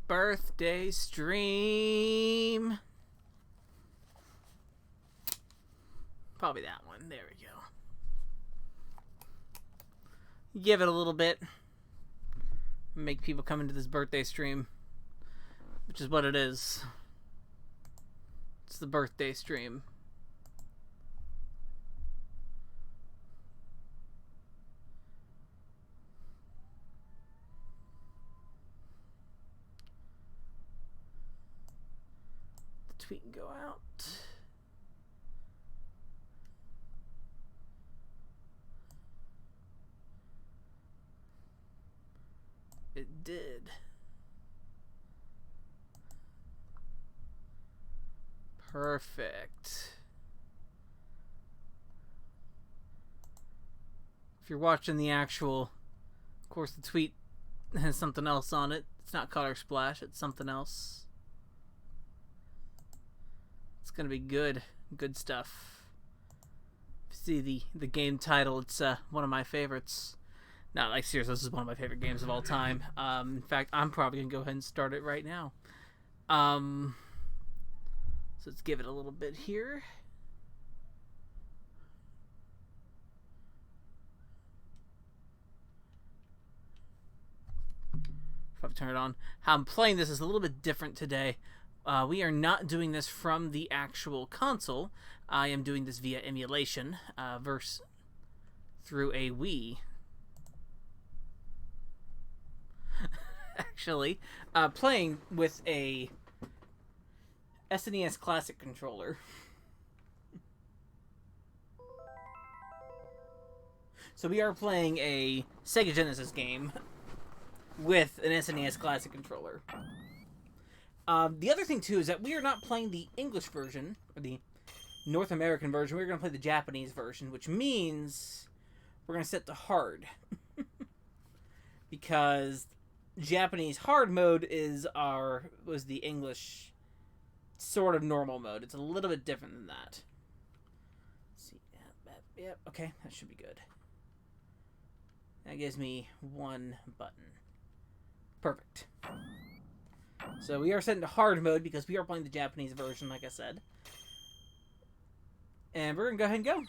birthday stream. Probably that one. There we go. Give it a little bit. Make people come into this birthday stream. Which is what it is. It's the birthday stream. The tweet can go out. It did. Perfect. If you're watching the actual, of course the tweet has something else on it. It's not Color Splash, it's something else. It's gonna be good. Good stuff. See the game title, it's one of my favorites. No, like seriously, this is one of my favorite games of all time. In fact, I'm probably gonna go ahead and start it right now. So let's give it a little bit here. If I turn it on, how I'm playing this is a little bit different today. We are not doing this from the actual console. I am doing this via emulation, through a Wii. Actually, playing with a SNES Classic controller. So we are playing a Sega Genesis game with an SNES Classic controller. The other thing, too, is that we are not playing the English version, or the North American version. We're going to play the Japanese version, which means we're going to set to hard. Because Japanese hard mode was the English sort of normal mode. It's a little bit different than that. Let's see, yep, okay, that should be good. That gives me one button. Perfect. So we are set into hard mode because we are playing the Japanese version, like I said. And we're going to go ahead and go.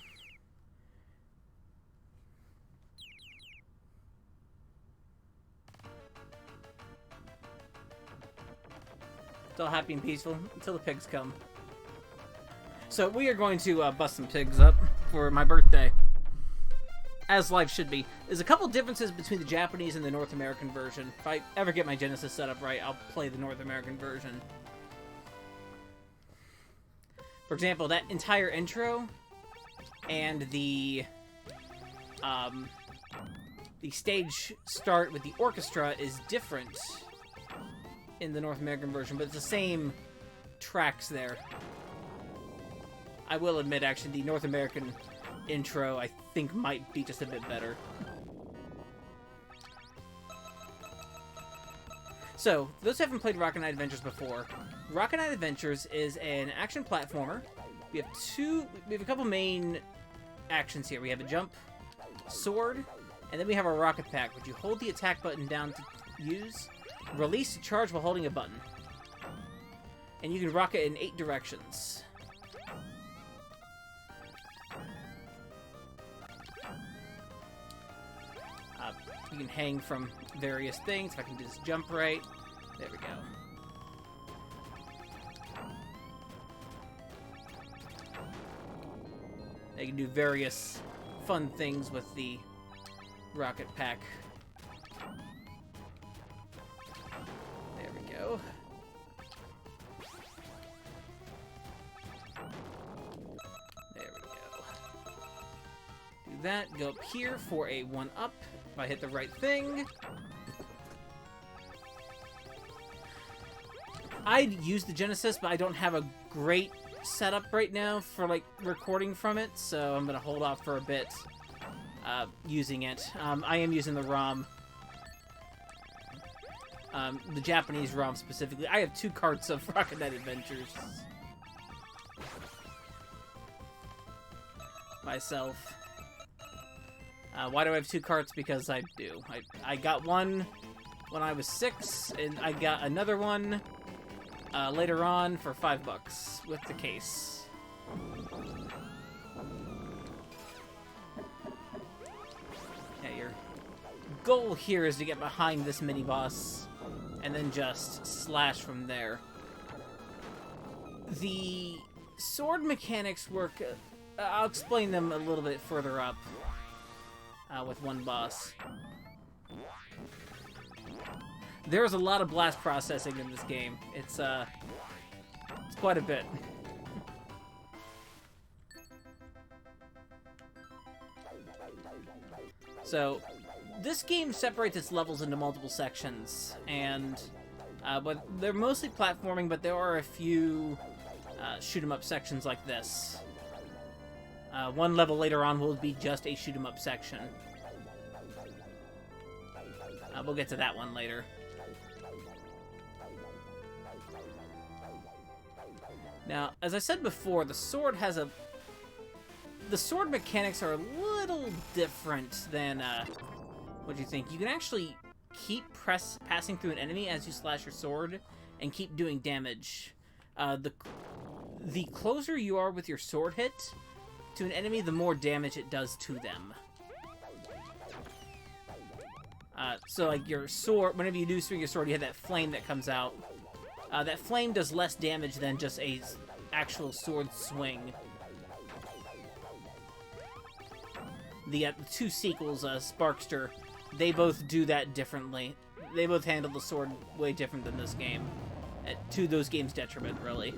It's all happy and peaceful until the pigs come. So we are going to bust some pigs up for my birthday. As life should be. There's a couple differences between the Japanese and the North American version. If I ever get my Genesis set up right, I'll play the North American version. For example, that entire intro and the stage start with the orchestra is different in the North American version, but it's the same tracks there. I will admit, actually, the North American intro, I think, might be just a bit better. So, those who haven't played Rocket Knight Adventures before, Rocket Knight Adventures is an action platformer. We have a couple main actions here. We have a jump, sword, and then we have our rocket pack, which you hold the attack button down to use, release to charge while holding a button. And you can rocket in 8 directions. You can hang from various things. If I can do this jump right. There we go. Now you can do various fun things with the rocket pack. There we go. There we go. Do that. Go up here for a 1-up. If I hit the right thing. I'd use the Genesis, but I don't have a great setup right now for like recording from it, so I'm gonna hold off for a bit using it. I am using the ROM, the Japanese ROM specifically. I have 2 carts of Rocket Knight Adventures myself. Why do I have 2 carts? Because I do. I got one when I was 6, and I got another one later on for $5 with the case. Yeah, your goal here is to get behind this mini-boss and then just slash from there. The sword mechanics work... I'll explain them a little bit further up with one boss. There's a lot of blast processing in this game. It's quite a bit. So, this game separates its levels into multiple sections, and but they're mostly platforming, but there are a few shoot-'em-up sections like this. One level later on will be just a shoot-'em-up section. We'll get to that one later. Now, as I said before, the sword mechanics are a little different than what you think. You can actually keep passing through an enemy as you slash your sword and keep doing damage. The closer you are with your sword hit to an enemy, the more damage it does to them. So, like, your sword, whenever you do swing your sword, you have that flame that comes out. That flame does less damage than just a actual sword swing. The two sequels, Sparkster, they both do that differently. They both handle the sword way different than this game. To those games' detriment, really.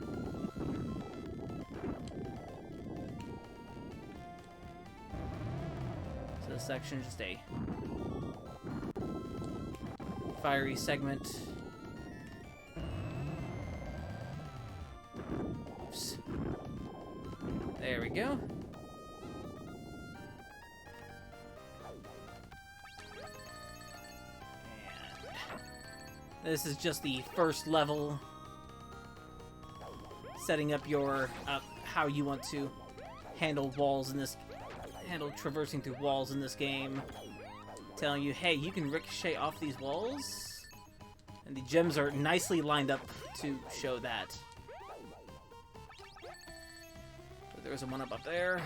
So this section is just a fiery segment. Oops. There we go. This is just the first level, setting up your how you want to handle walls in this, traversing through walls in this game. Telling you, hey, you can ricochet off these walls, and the gems are nicely lined up to show that. So there's a one-up there.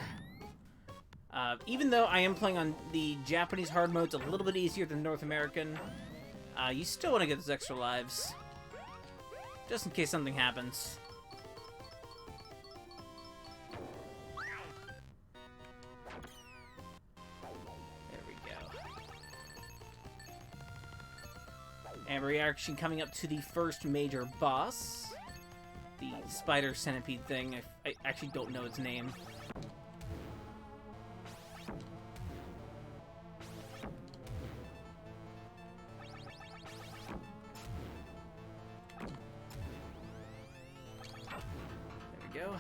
Even though I am playing on the Japanese hard mode, it's a little bit easier than North American. You still want to get those extra lives, just in case something happens. There we go. And we're actually coming up to the first major boss, the spider centipede thing. I actually don't know its name. Go.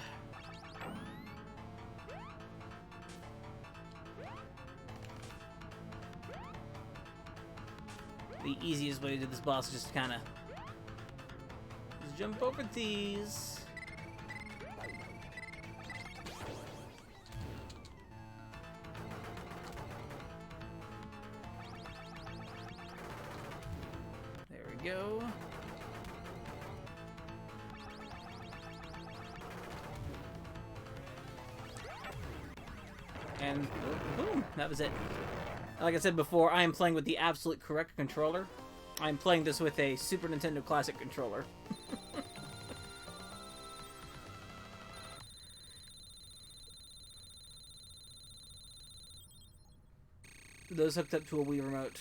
The easiest way to do this boss is just kind of jump over these. There we go. And boom, that was it. Like I said before, I am playing with the absolute correct controller. I am playing this with a Super Nintendo Classic controller. Those hooked up to a Wii remote.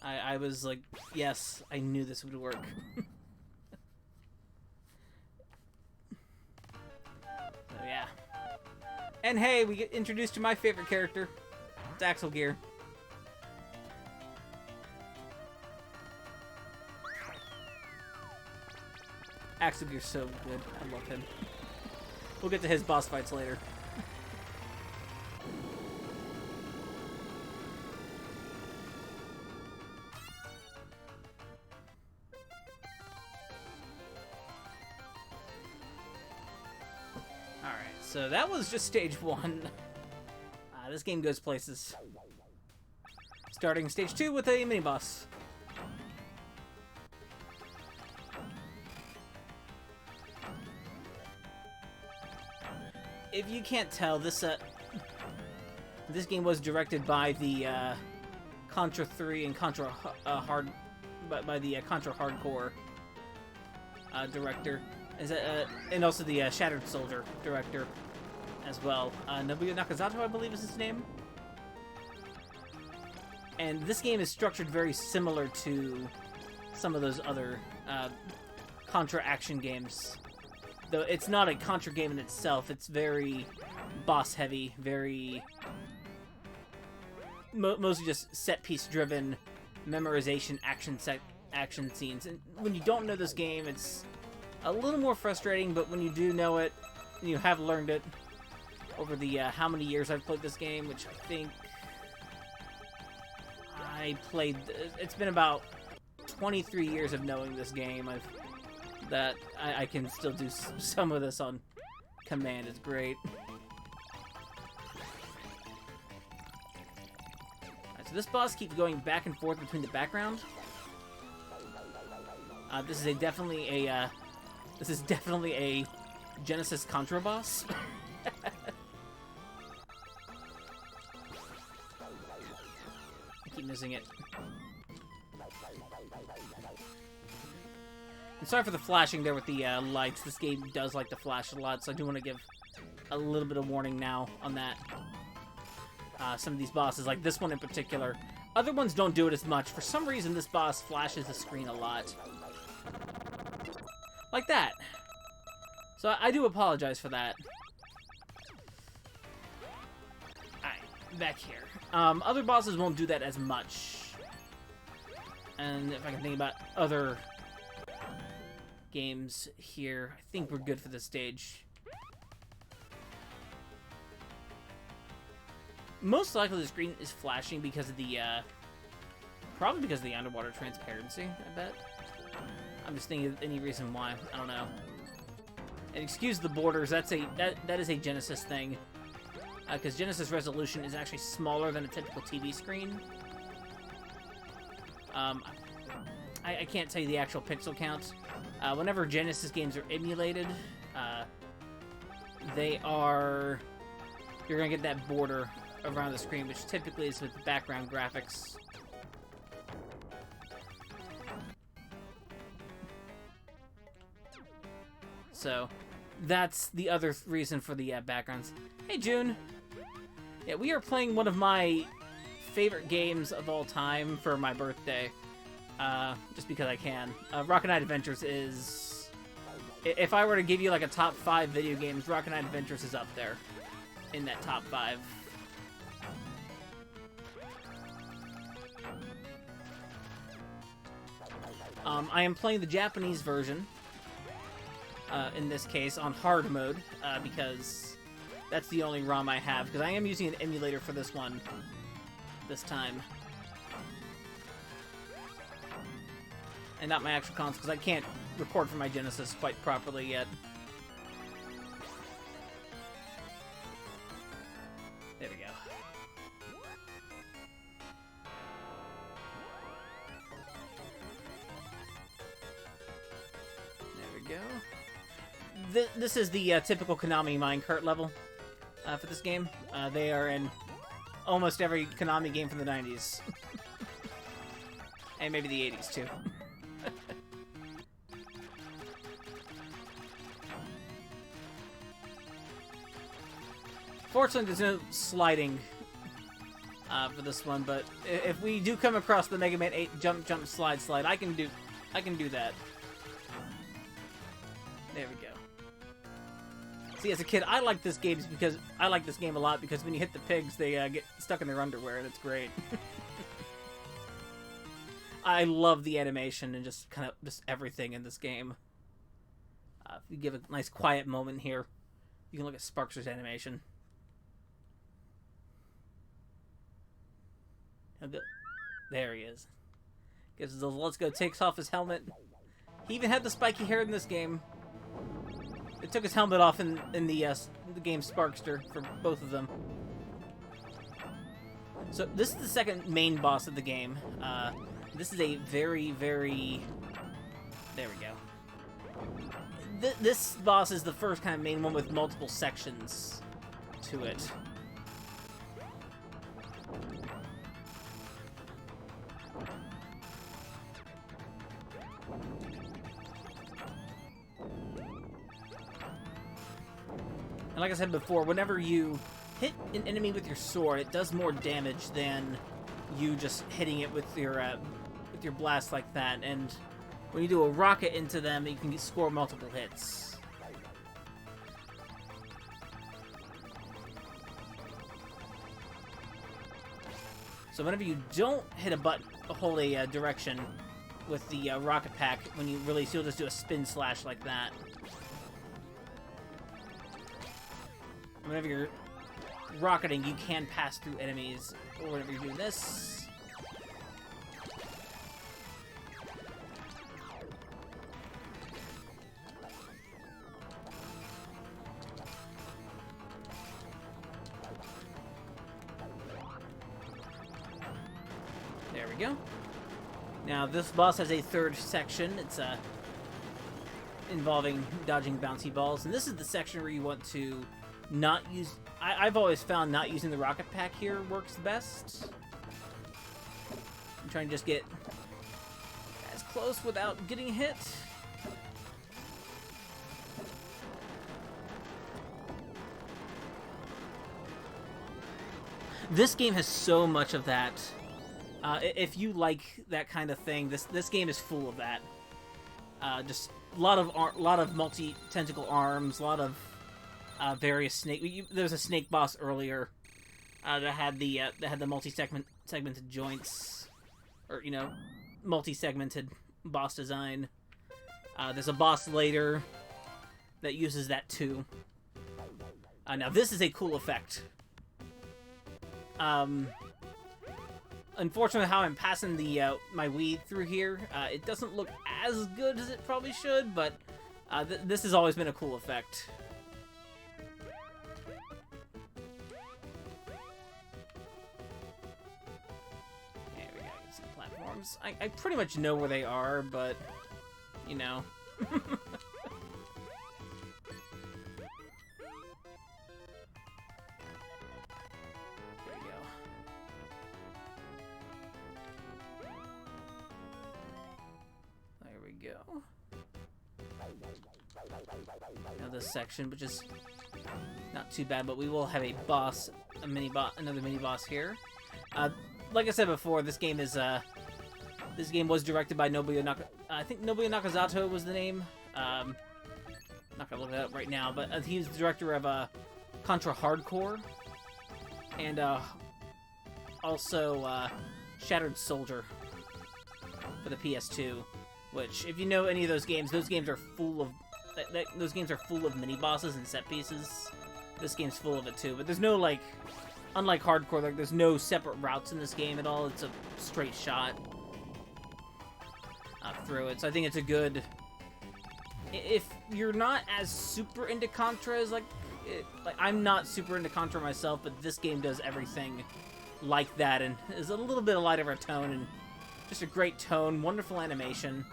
I was like, yes, I knew this would work. So yeah. And hey, we get introduced to my favorite character. It's Axel Gear. Axel Gear's so good. I love him. We'll get to his boss fights later. So that was just stage 1. This game goes places. Starting stage 2 with a mini-boss. if you can't tell, this game was directed by the Contra 3 and Contra by the Contra Hardcore director, and also the Shattered Soldier director as well. Nobuya Nakazato, I believe, is his name. And this game is structured very similar to some of those other Contra action games. Though it's not a Contra game in itself, it's very boss-heavy, very... mostly just set-piece driven, memorization action scenes. And when you don't know this game, it's a little more frustrating, but when you do know it, and you have learned it over the how many years I've played this game, which I think it's been about 23 years of knowing this game. I can still do some of this on command. It's great. Alright, so this boss keeps going back and forth between the background. This is definitely a Genesis Contra boss. I keep missing it. I'm sorry for the flashing there with the lights. This game does like to flash a lot, so I do want to give a little bit of warning now on that. Some of these bosses, like this one in particular. Other ones don't do it as much. For some reason, this boss flashes the screen a lot. Like that. So I do apologize for that. Alright, back here. Other bosses won't do that as much. And if I can think about other games here, I think we're good for this stage. Most likely the screen is flashing because of the, probably because of the underwater transparency, I bet. I'm just thinking of any reason why. I don't know. And excuse the borders, that is a Genesis thing. Because Genesis resolution is actually smaller than a typical TV screen. I can't tell you the actual pixel count. Whenever Genesis games are emulated, you're gonna get that border around the screen, which typically is with background graphics. So, that's the other reason for the backgrounds. Hey, June! Yeah, we are playing one of my favorite games of all time for my birthday. Just because I can. Rocket Knight Adventures is... If I were to give you like a top 5 video games, Rocket Knight Adventures is up there. In that top 5. I am playing the Japanese version. In this case, on hard mode, because that's the only ROM I have, because I am using an emulator for this one, this time. And not my actual console, because I can't record from my Genesis quite properly yet. There we go. There we go. This is the typical Konami minecart level for this game. They are in almost every Konami game from the 90s. And maybe the 80s, too. Fortunately, there's no sliding for this one, but if we do come across the Mega Man 8 jump, slide, I can do that. There we go. See, as a kid, I like this game because I like this game a lot because when you hit the pigs, they get stuck in their underwear, and it's great. I love the animation and just everything in this game. If you give a nice quiet moment here, you can look at Sparkster's animation. There he is. Gives us those let's go, takes off his helmet. He even had the spiky hair in this game. It took his helmet off in the game Sparkster for both of them. So this is the second main boss of the game. This is a very, very... There we go. this boss is the first kind of main one with multiple sections to it. And like I said before, whenever you hit an enemy with your sword, it does more damage than you just hitting it with your blast like that. And when you do a rocket into them, you can score multiple hits. So whenever you don't hit a button, hold a direction with the rocket pack, when you release, you'll just do a spin slash like that. Whenever you're rocketing, you can pass through enemies, or whenever you're doing this. There we go. Now, this boss has a third section. It's involving dodging bouncy balls, and this is the section where you want to not use... I've always found not using the rocket pack here works the best. I'm trying to just get as close without getting hit. This game has so much of that. If you like that kind of thing, this game is full of that. Just a lot of multi-tentacle arms, a lot of various snake. There was a snake boss earlier that had the multi-segmented joints, or multi-segmented boss design. There's a boss later that uses that too. Now this is a cool effect. Unfortunately, how I'm passing the my Wii through here, it doesn't look as good as it probably should, but this has always been a cool effect. There we go, get some platforms. I pretty much know where they are, but, you know. Now this section, which is not too bad, but we will have a boss, another mini boss here. Like I said before, this game was directed by Nobuyo I think Nobuyo Nakazato was the name. Not gonna look it up right now, but he was the director of Contra Hardcore and also Shattered Soldier for the PS2. Which, if you know any of those games are full of mini bosses and set pieces. This game's full of it too, but there's no unlike Hardcore, there's no separate routes in this game at all. It's a straight shot through it. So I think it's a good. If you're not as super into Contra as I'm not super into Contra myself, but this game does everything like that and is a little bit lighter of a tone and just a great tone, wonderful animation.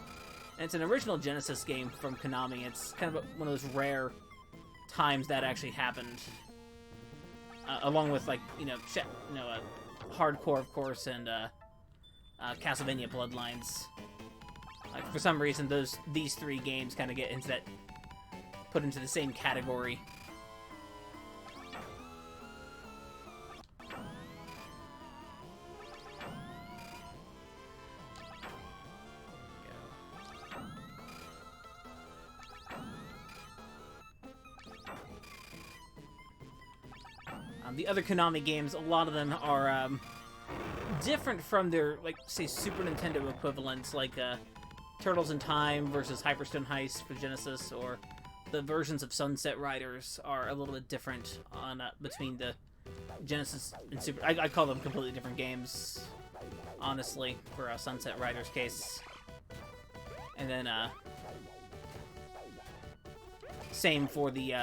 And it's an original Genesis game from Konami. It's kind of one of those rare times that actually happened. Along with, Hardcore, of course, and Castlevania Bloodlines. For some reason, these three games kind of get into put into the same category. The other Konami games, a lot of them are different from their, say, Super Nintendo equivalents, like Turtles in Time versus Hyperstone Heist for Genesis, or the versions of Sunset Riders are a little bit different between the Genesis and Super. I call them completely different games, honestly, for Sunset Riders case. And then same for the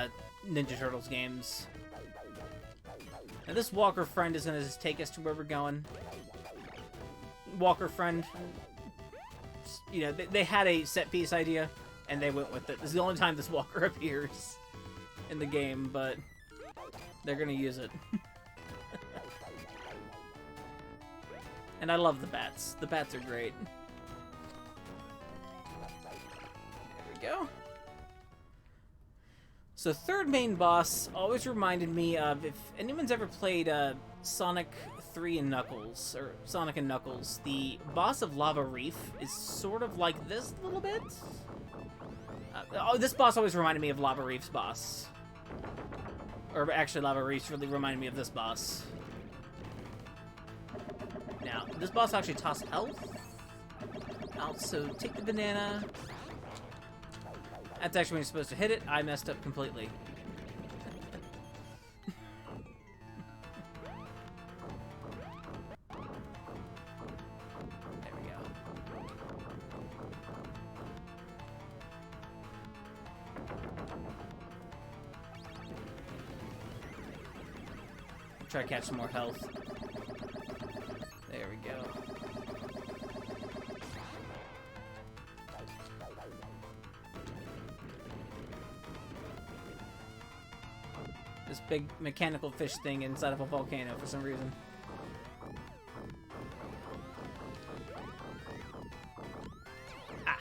Ninja Turtles games. Now this Walker Friend is going to just take us to where we're going. Walker Friend, they had a set piece idea and they went with it. This is the only time this walker appears in the game, but they're gonna use it. And I love the bats. The bats are great. There we go. So third main boss always reminded me of, if anyone's ever played Sonic 3 and Knuckles, or Sonic and Knuckles, the boss of Lava Reef is sort of like this a little bit. This boss always reminded me of Lava Reef's boss. Or actually, Lava Reef's really reminded me of this boss. Now, this boss actually tossed health out, so take the banana. That's actually when you're supposed to hit it. I messed up completely. There we go. Try to catch some more health. There we go. This big mechanical fish thing inside of a volcano for some reason. Ah!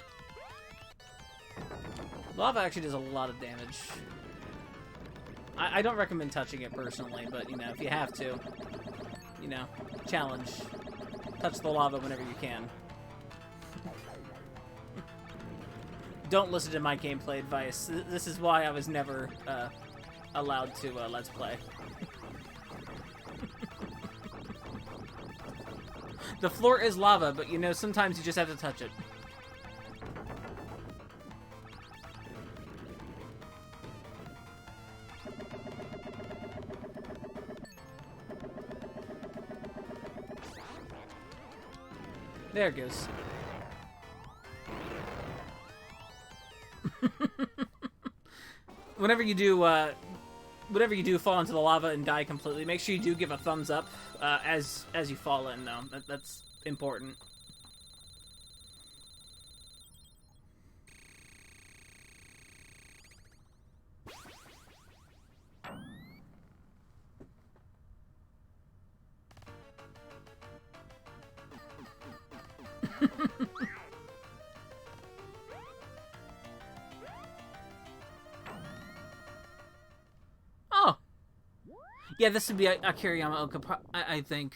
Lava actually does a lot of damage. I don't recommend touching it personally, but, you know, if you have to, you know, challenge. Touch the lava whenever you can. Don't listen to my gameplay advice. This is why I was never allowed to Let's Play. The floor is lava, but, you know, sometimes you just have to touch it. There it goes. Whenever you do fall into the lava and die completely, make sure you do give a thumbs up as you fall in, though. That's important. Oh! Yeah, this would be a Kiriyama Oka, I think.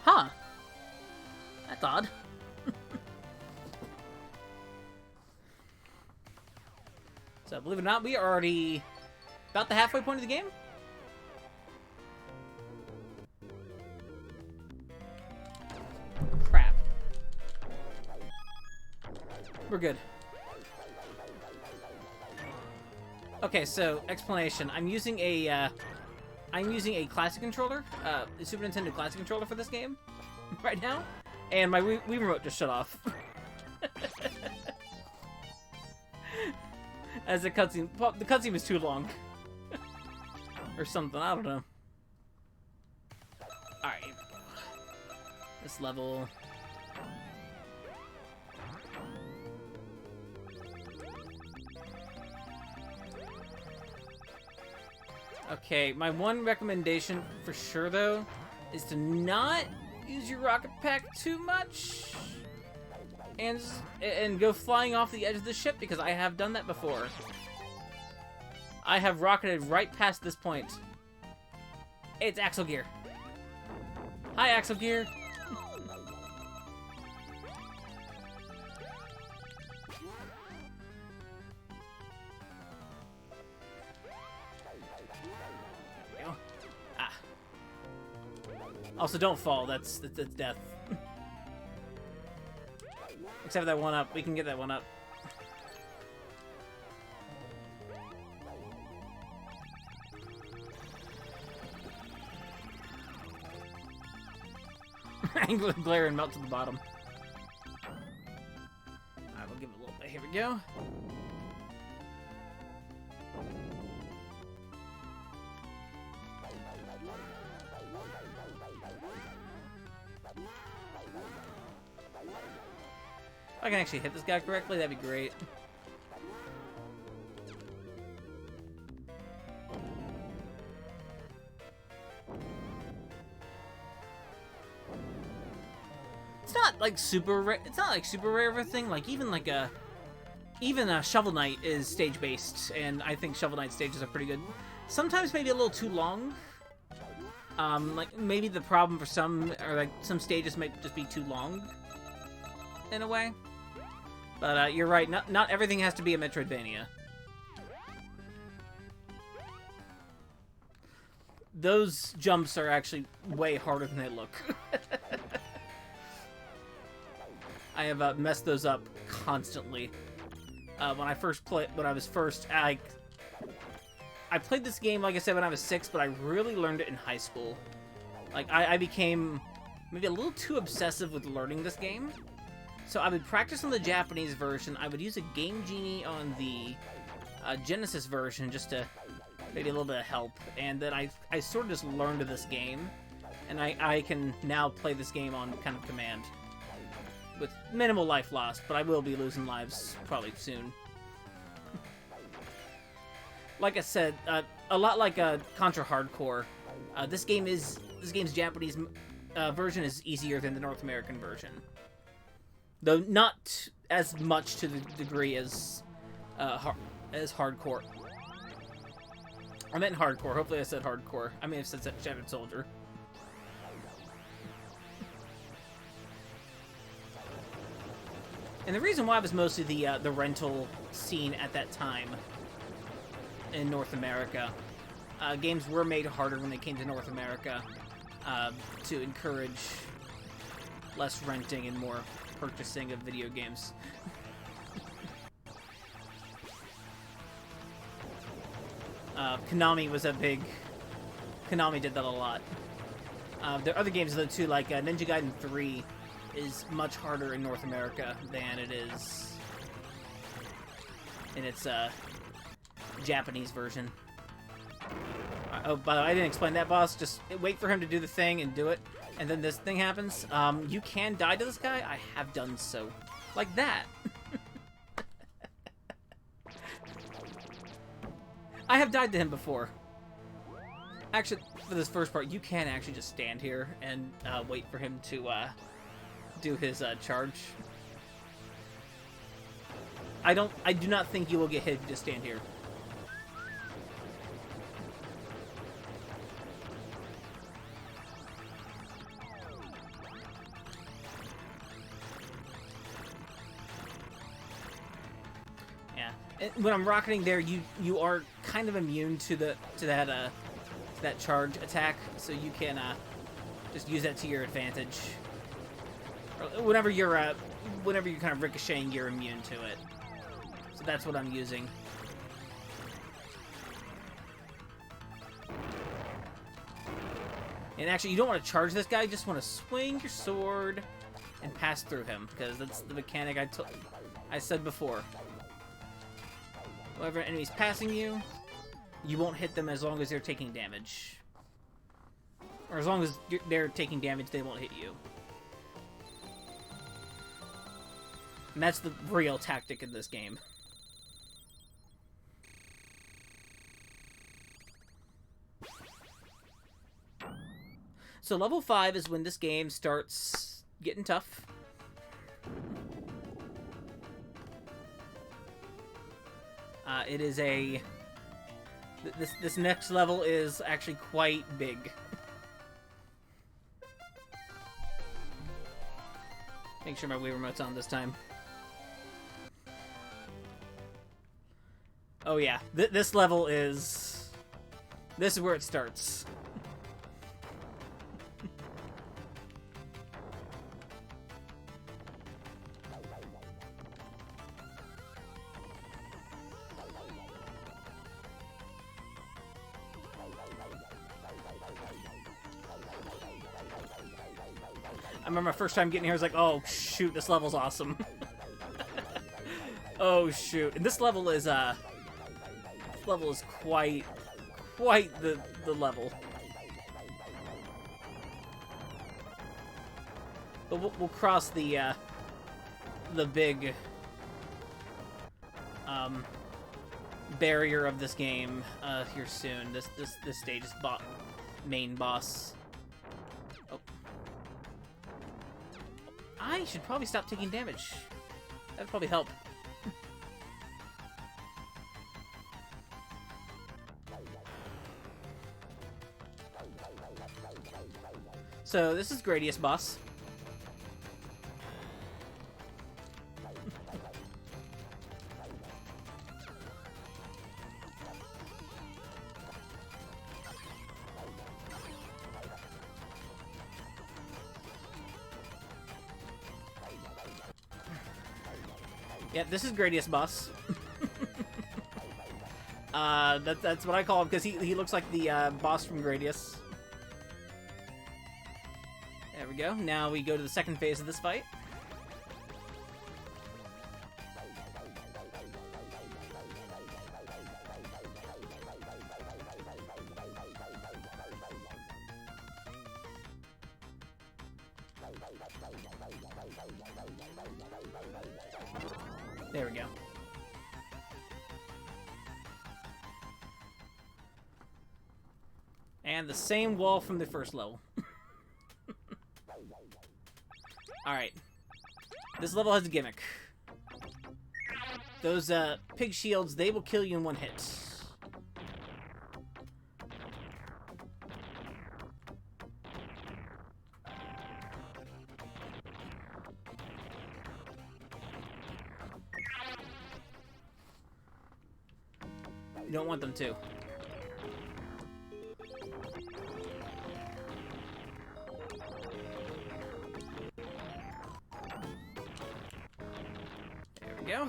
Huh. That's odd. So, believe it or not, we are already about the halfway point of the game. Crap. We're good. Okay, so explanation. I'm using a classic controller, the Super Nintendo classic controller for this game right now, and my Wii remote just shut off. As the cutscene was too long, or something. I don't know. All right, this level. Okay, my one recommendation for sure, though, is to not use your rocket pack too much and go flying off the edge of the ship, because I have done that before. I have rocketed right past this point. It's Axel Gear. Hi, Axel Gear. Also, don't fall. That's death. Except for that one up. We can get that one up. Angle and glare and melt to the bottom. Alright, we'll give it a little bit. Here we go. If I can actually hit this guy correctly, that'd be great. It's not like super rare. It's not like super rare of a thing. Like even Shovel Knight is stage based, and I think Shovel Knight stages are pretty good. Sometimes maybe a little too long. Like maybe the problem for some, or like some stages might just be too long, in a way. But you're right. Not everything has to be a Metroidvania. Those jumps are actually way harder than they look. I have messed those up constantly. When I played this game, like I said, when I was 6, but I really learned it in high school. Like, I became maybe a little too obsessive with learning this game. So I would practice on the Japanese version. I would use a Game Genie on the Genesis version just to maybe a little bit of help. And then I sort of just learned this game. And I can now play this game on kind of command. With minimal life lost, but I will be losing lives probably soon. Like I said, a lot like Contra Hardcore, this game's Japanese version is easier than the North American version, though not as much to the degree as Hardcore. I meant Hardcore. Hopefully, I said Hardcore. I may have said Shattered Soldier. And the reason why was mostly the rental scene at that time in North America. Games were made harder when they came to North America to encourage less renting and more purchasing of video games. Konami was a big... Konami did that a lot. There are other games, though, too, like Ninja Gaiden 3 is much harder in North America than it is in its Japanese version. Oh, by the way, I didn't explain that, boss. Just wait for him to do the thing and do it, and then this thing happens. You can die to this guy. I have done so. Like that. I have died to him before. Actually, for this first part, you can actually just stand here and wait for him to do his charge. I do not think you will get hit if you just stand here. Yeah, and when I'm rocketing there, you are kind of immune to that charge attack, so you can just use that to your advantage. Whenever you're kind of ricocheting, you're immune to it. So that's what I'm using. And actually, you don't want to charge this guy. You just want to swing your sword and pass through him, because that's the mechanic I said before. Whenever an enemy's passing you, you won't hit them as long as they're taking damage. Or as long as they're taking damage, they won't hit you. And that's the real tactic in this game. So level 5 is when this game starts getting tough. It is a... This next level is actually quite big. Make sure my Wii Remote's on this time. Oh yeah, this level is... This is where it starts. I remember my first time getting here, I was like, oh shoot, this level's awesome. Oh shoot. And this level is quite the level. But we'll cross the big barrier of this game here soon. This stage is main boss. Oh. I should probably stop taking damage. That'd probably help. So this is Gradius boss. Yeah, this is Gradius boss. That's what I call him because he looks like the boss from Gradius. There we go. Now we go to the second phase of this fight. There we go. And the same wall from the first level. Alright. This level has a gimmick. Those pig shields, they will kill you in one hit. You don't want them to. There we go.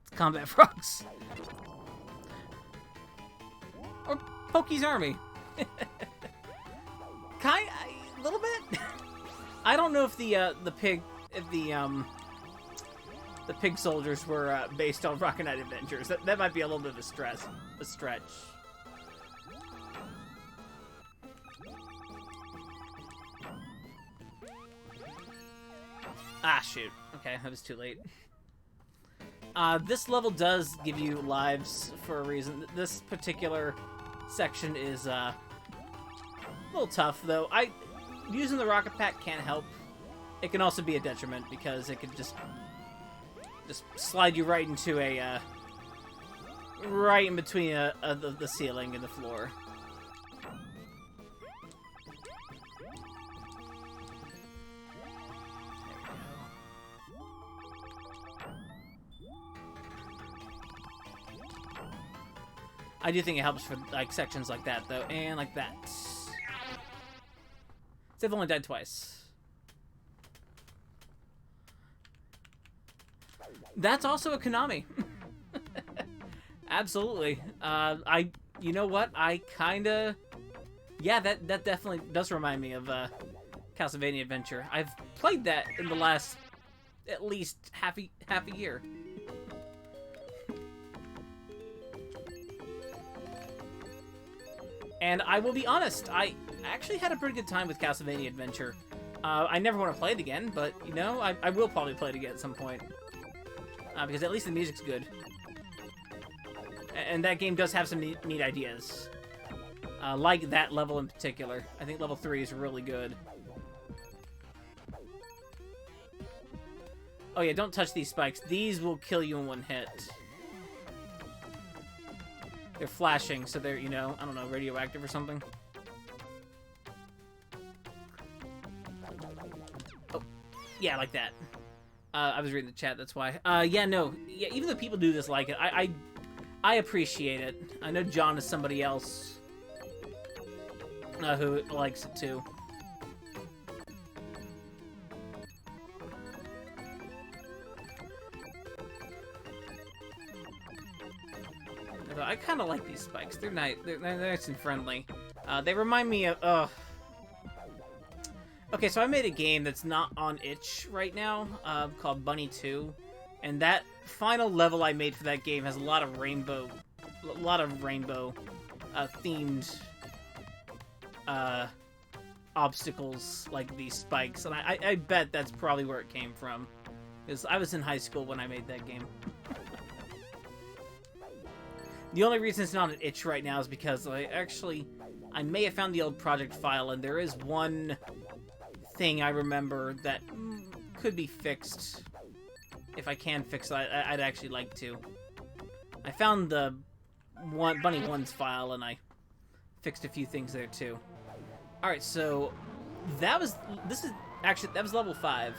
It's combat frogs. Or Pokey's army. A little bit. I don't know if the pig soldiers were based on Rocket Knight Adventures. That might be a little bit of a stretch. Ah, shoot. Okay, that was too late. This level does give you lives for a reason. This particular section is a little tough, though. Using the rocket pack can't help. It can also be a detriment because it could just slide you right into a right in between the ceiling and the floor. I do think it helps for like sections like that though, and like that. I've only died twice. That's also a Konami. Absolutely. You know what? Yeah, that definitely does remind me of Castlevania Adventure. I've played that in the last at least half a year. And I will be honest, I actually had a pretty good time with Castlevania Adventure. I never want to play it again, but, you know, I will probably play it again at some point. Because at least the music's good. And that game does have some neat ideas. Like that level in particular. I think level 3 is really good. Oh yeah, don't touch these spikes. These will kill you in one hit. They're flashing, so they're, you know, I don't know, radioactive or something. Oh, yeah, like that. I was reading the chat, that's why. Yeah, no. Yeah, even though people do dislike it, I appreciate it. I know John is somebody else who likes it too. I kind of like these spikes. They're nice. They're nice and friendly. They remind me of. Okay, so I made a game that's not on itch right now, called Bunny 2, and that final level I made for that game has a lot of rainbow themed obstacles like these spikes, and I bet that's probably where it came from. Because I was in high school when I made that game. The only reason it's not an itch right now is because I may have found the old project file, and there is one thing I remember that could be fixed. If I can fix it, I'd actually like to. I found the Bunny 1's file, and I fixed a few things there too. Alright, so that was level 5.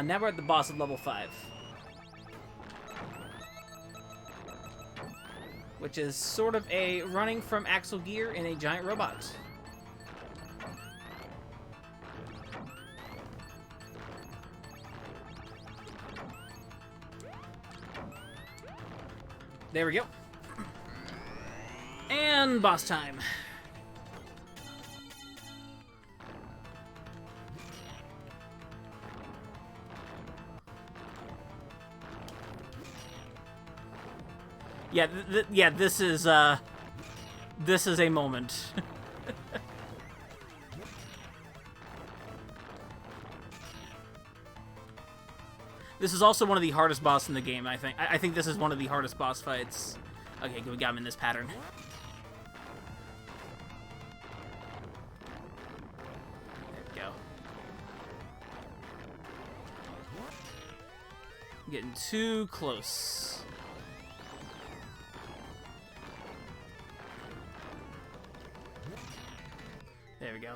Now we're at the boss of level 5. Which is sort of a running from Axel Gear in a giant robot. There we go. And boss time. Yeah, this is a moment. This is also one of the hardest bosses in the game, I think. I think this is one of the hardest boss fights. Okay, we got him in this pattern. There we go. Getting too close. There we go.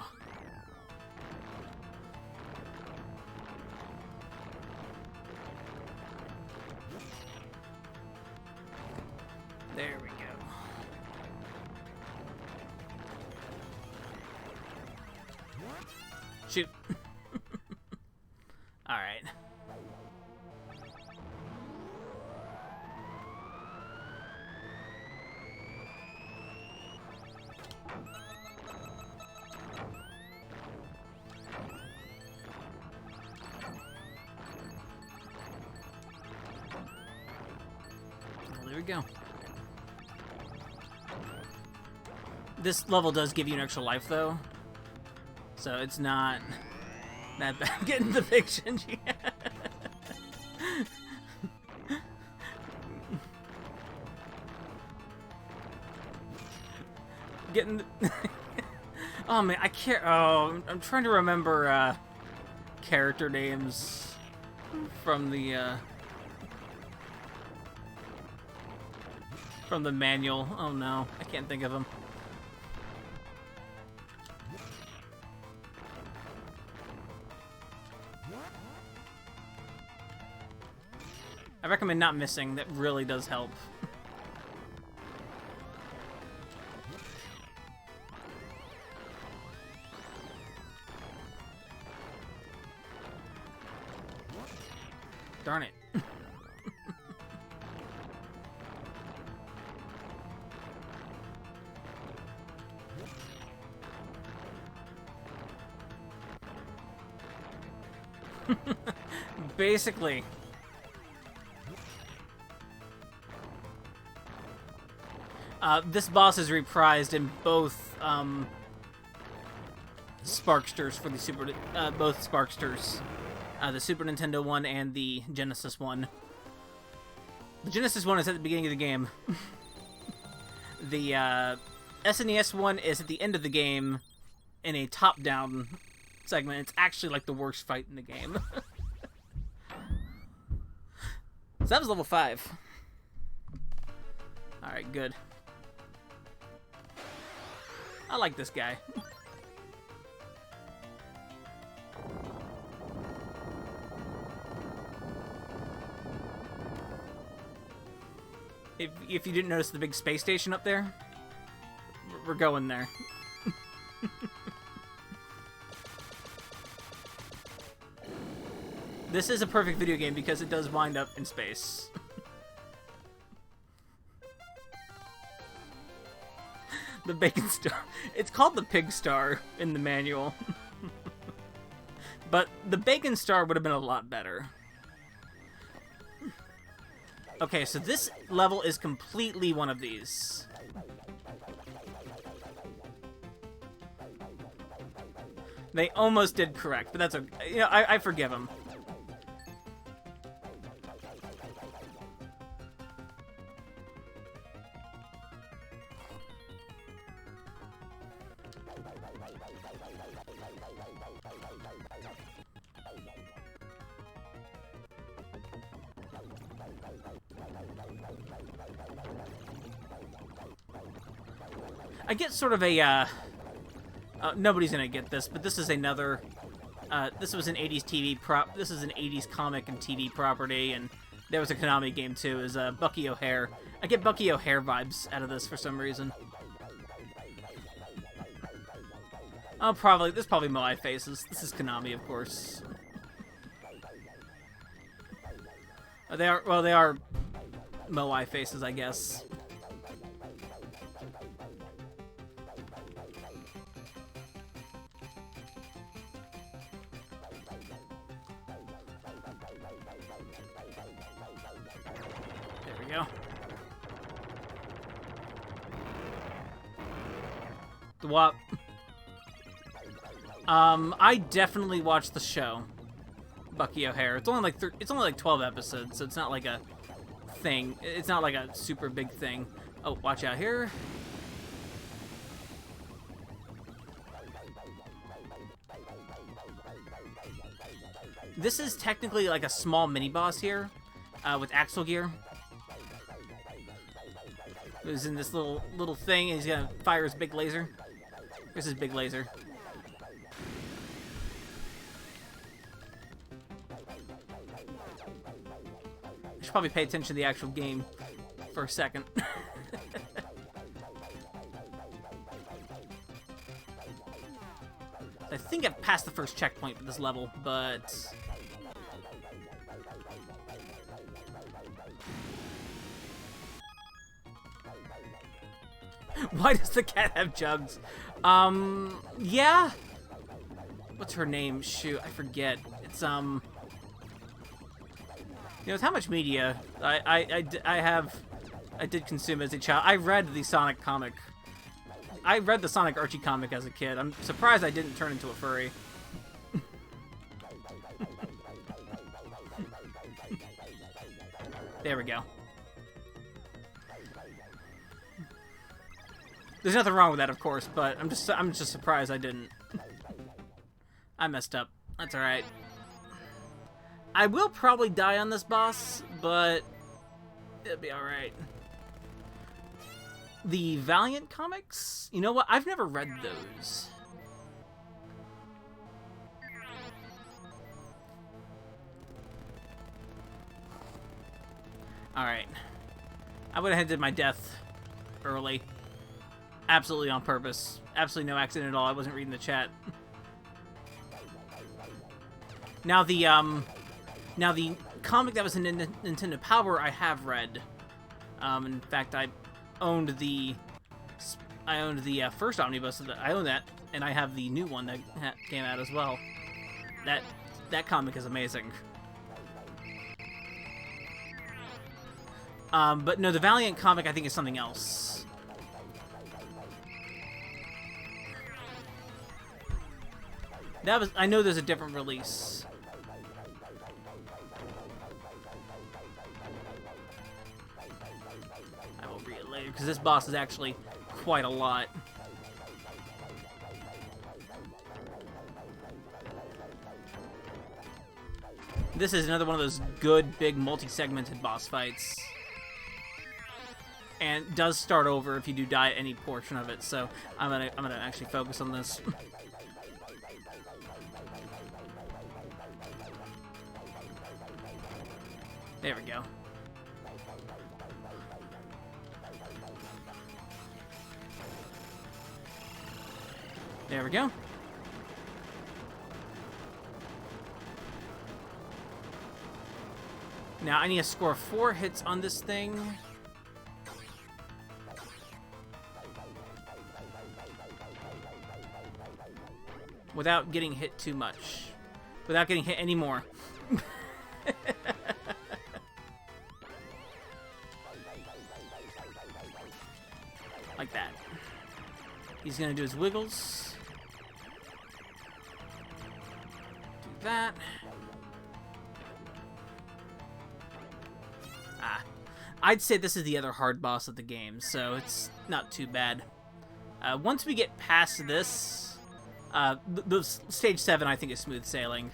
There we go. Shoot. All right. There we go. This level does give you an extra life, though, so it's not that bad. Getting the big Shinji. Getting the oh man, I can't. Oh, I'm trying to remember character names from the manual. Oh no, I can't think of them. I recommend not missing. That really does help. Darn it. Basically. This boss is reprised in both Sparksters for the both Sparksters, the Super Nintendo one and the Genesis one. The Genesis one is at the beginning of the game. The SNES one is at the end of the game in a top-down segment. It's actually like the worst fight in the game. So that was level 5. Alright, good. I like this guy. If you didn't notice the big space station up there, we're going there. This is a perfect video game because it does wind up in space. The Bacon Star. It's called the Pig Star in the manual. But the Bacon Star would have been a lot better. Okay, so this level is completely one of these. They almost did correct, but that's okay. You know, I forgive them. I get sort of a, nobody's gonna get this, but this is another, this was an 80s TV this is an 80s comic and TV property, and there was a Konami game too, is Bucky O'Hare. I get Bucky O'Hare vibes out of this for some reason. Oh, this is probably Moai Faces. This is Konami, of course. They are Moai Faces, I guess. There we go. The WAP. I definitely watched the show, Bucky O'Hare. It's only like 12 episodes, so it's not like a thing. It's not like a super big thing. Oh, watch out here. This is technically like a small mini boss here, with Axel gear. He's in this little thing, and he's gonna fire his big laser. Here's his big laser. I should probably pay attention to the actual game for a second. I think I've passed the first checkpoint for this level, but... Why does the cat have jugs? Yeah? What's her name? Shoot, I forget. It's, You know, it's how much media I did consume as a child. I read the Sonic comic. I read the Sonic Archie comic as a kid. I'm surprised I didn't turn into a furry. There we go. There's nothing wrong with that, of course, but I'm just surprised I didn't. I messed up. That's alright. I will probably die on this boss, but it'll be alright. The Valiant comics? You know what? I've never read those. Alright. I went ahead and did my death early. Absolutely on purpose. Absolutely no accident at all. I wasn't reading the chat. Now the comic that was in Nintendo Power, I have read. In fact, I owned the first omnibus. I own that, and I have the new one that came out as well. That comic is amazing. But no, the Valiant comic I think is something else. I know there's a different release. I will read it later, because this boss is actually quite a lot. This is another one of those good, big, multi-segmented boss fights. And does start over if you do die at any portion of it, so I'm gonna actually focus on this. There we go. There we go. Now I need to score 4 hits on this thing. Without getting hit too much. Without getting hit anymore. Like that. He's gonna do his wiggles. I'd say this is the other hard boss of the game, so it's not too bad. Once we get past this, the stage 7 I think is smooth sailing.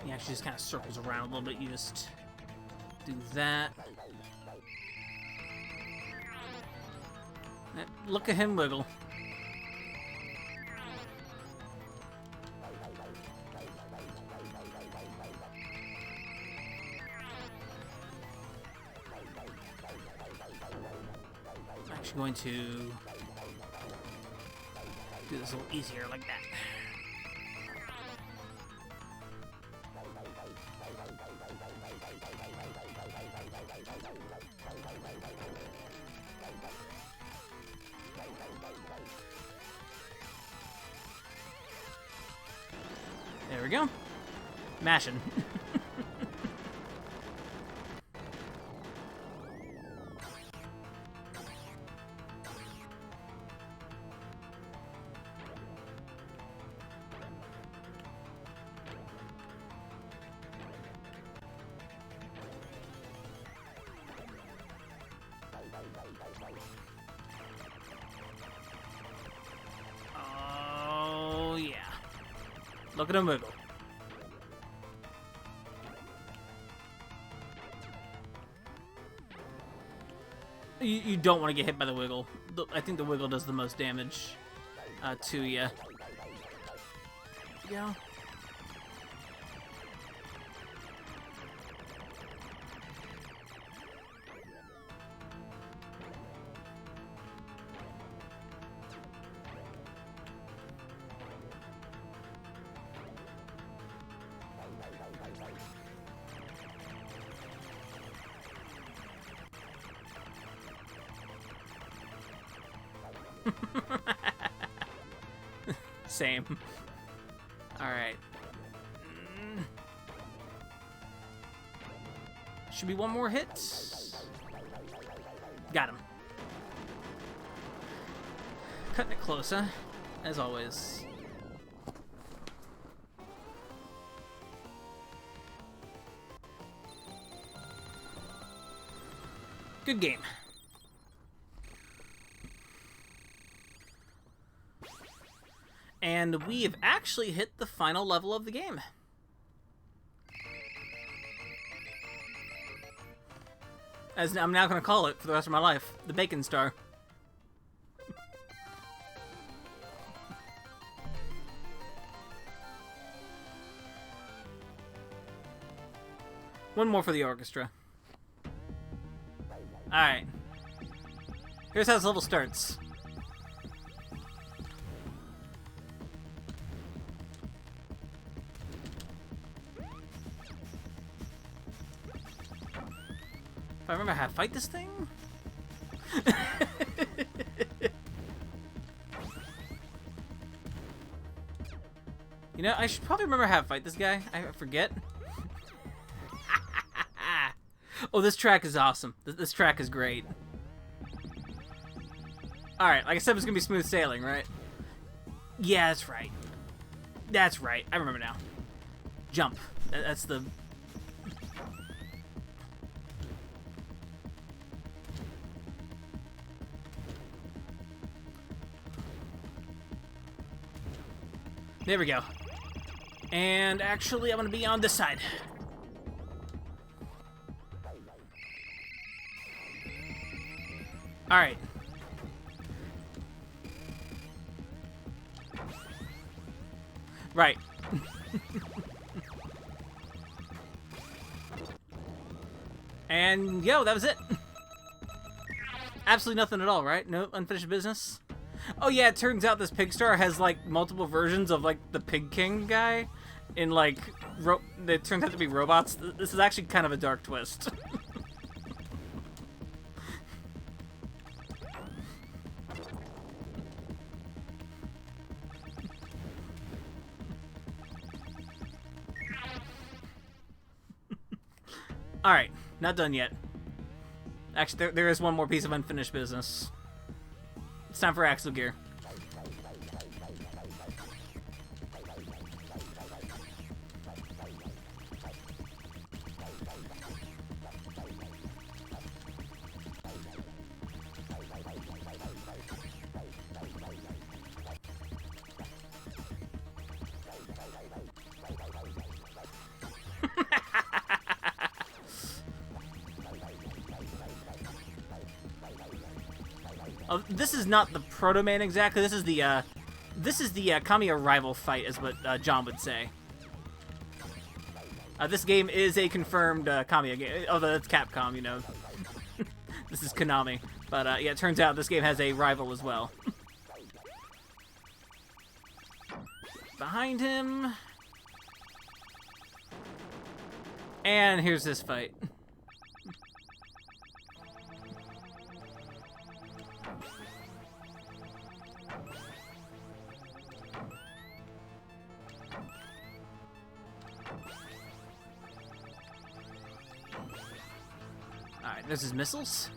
He actually just kind of circles around a little bit. You just do that. Look at him wiggle. I'm actually going to do this a little easier like that. There we go. Mashing. Oh, yeah. Look at him wiggle. You don't want to get hit by the wiggle. I think the wiggle does the most damage to you. Yeah. Same. Alright. Should be one more hit. Got him. Cutting it closer, as always. Good game. And we have actually hit the final level of the game. As I'm now going to call it for the rest of my life, the Bacon Star. One more for the orchestra. Alright. Here's how this level starts. If I remember how to fight this thing? You know, I should probably remember how to fight this guy. I forget. Oh, this track is awesome. This track is great. Alright, like I said, it's gonna be smooth sailing, right? Yeah, that's right. That's right. I remember now. Jump. That's the... There we go. And actually, I'm going to be on this side. Alright. Right. And, yo, that was it. Absolutely nothing at all, right? No unfinished business? Oh yeah, it turns out this Pig Star has like multiple versions of like the Pig King guy in like it turns out to be robots. This is actually kind of a dark twist. Alright, not done yet. Actually, there is one more piece of unfinished business. It's time for Axle Gear. Oh, this is not the Proto Man exactly. This is the Kamiya rival fight, is what John would say. This game is a confirmed Kamiya game, although it's Capcom, you know. This is Konami, but yeah, it turns out this game has a rival as well. Behind him, and here's this fight. Alright, there's his missiles.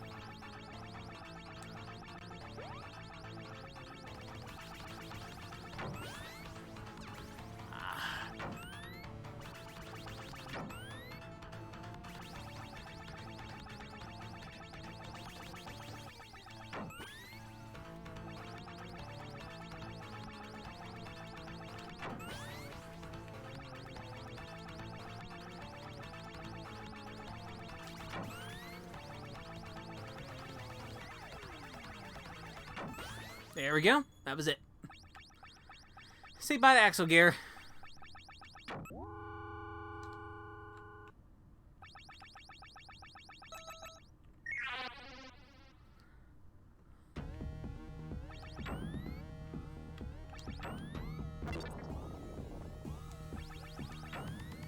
There we go. That was it. Say bye to Axle Gear.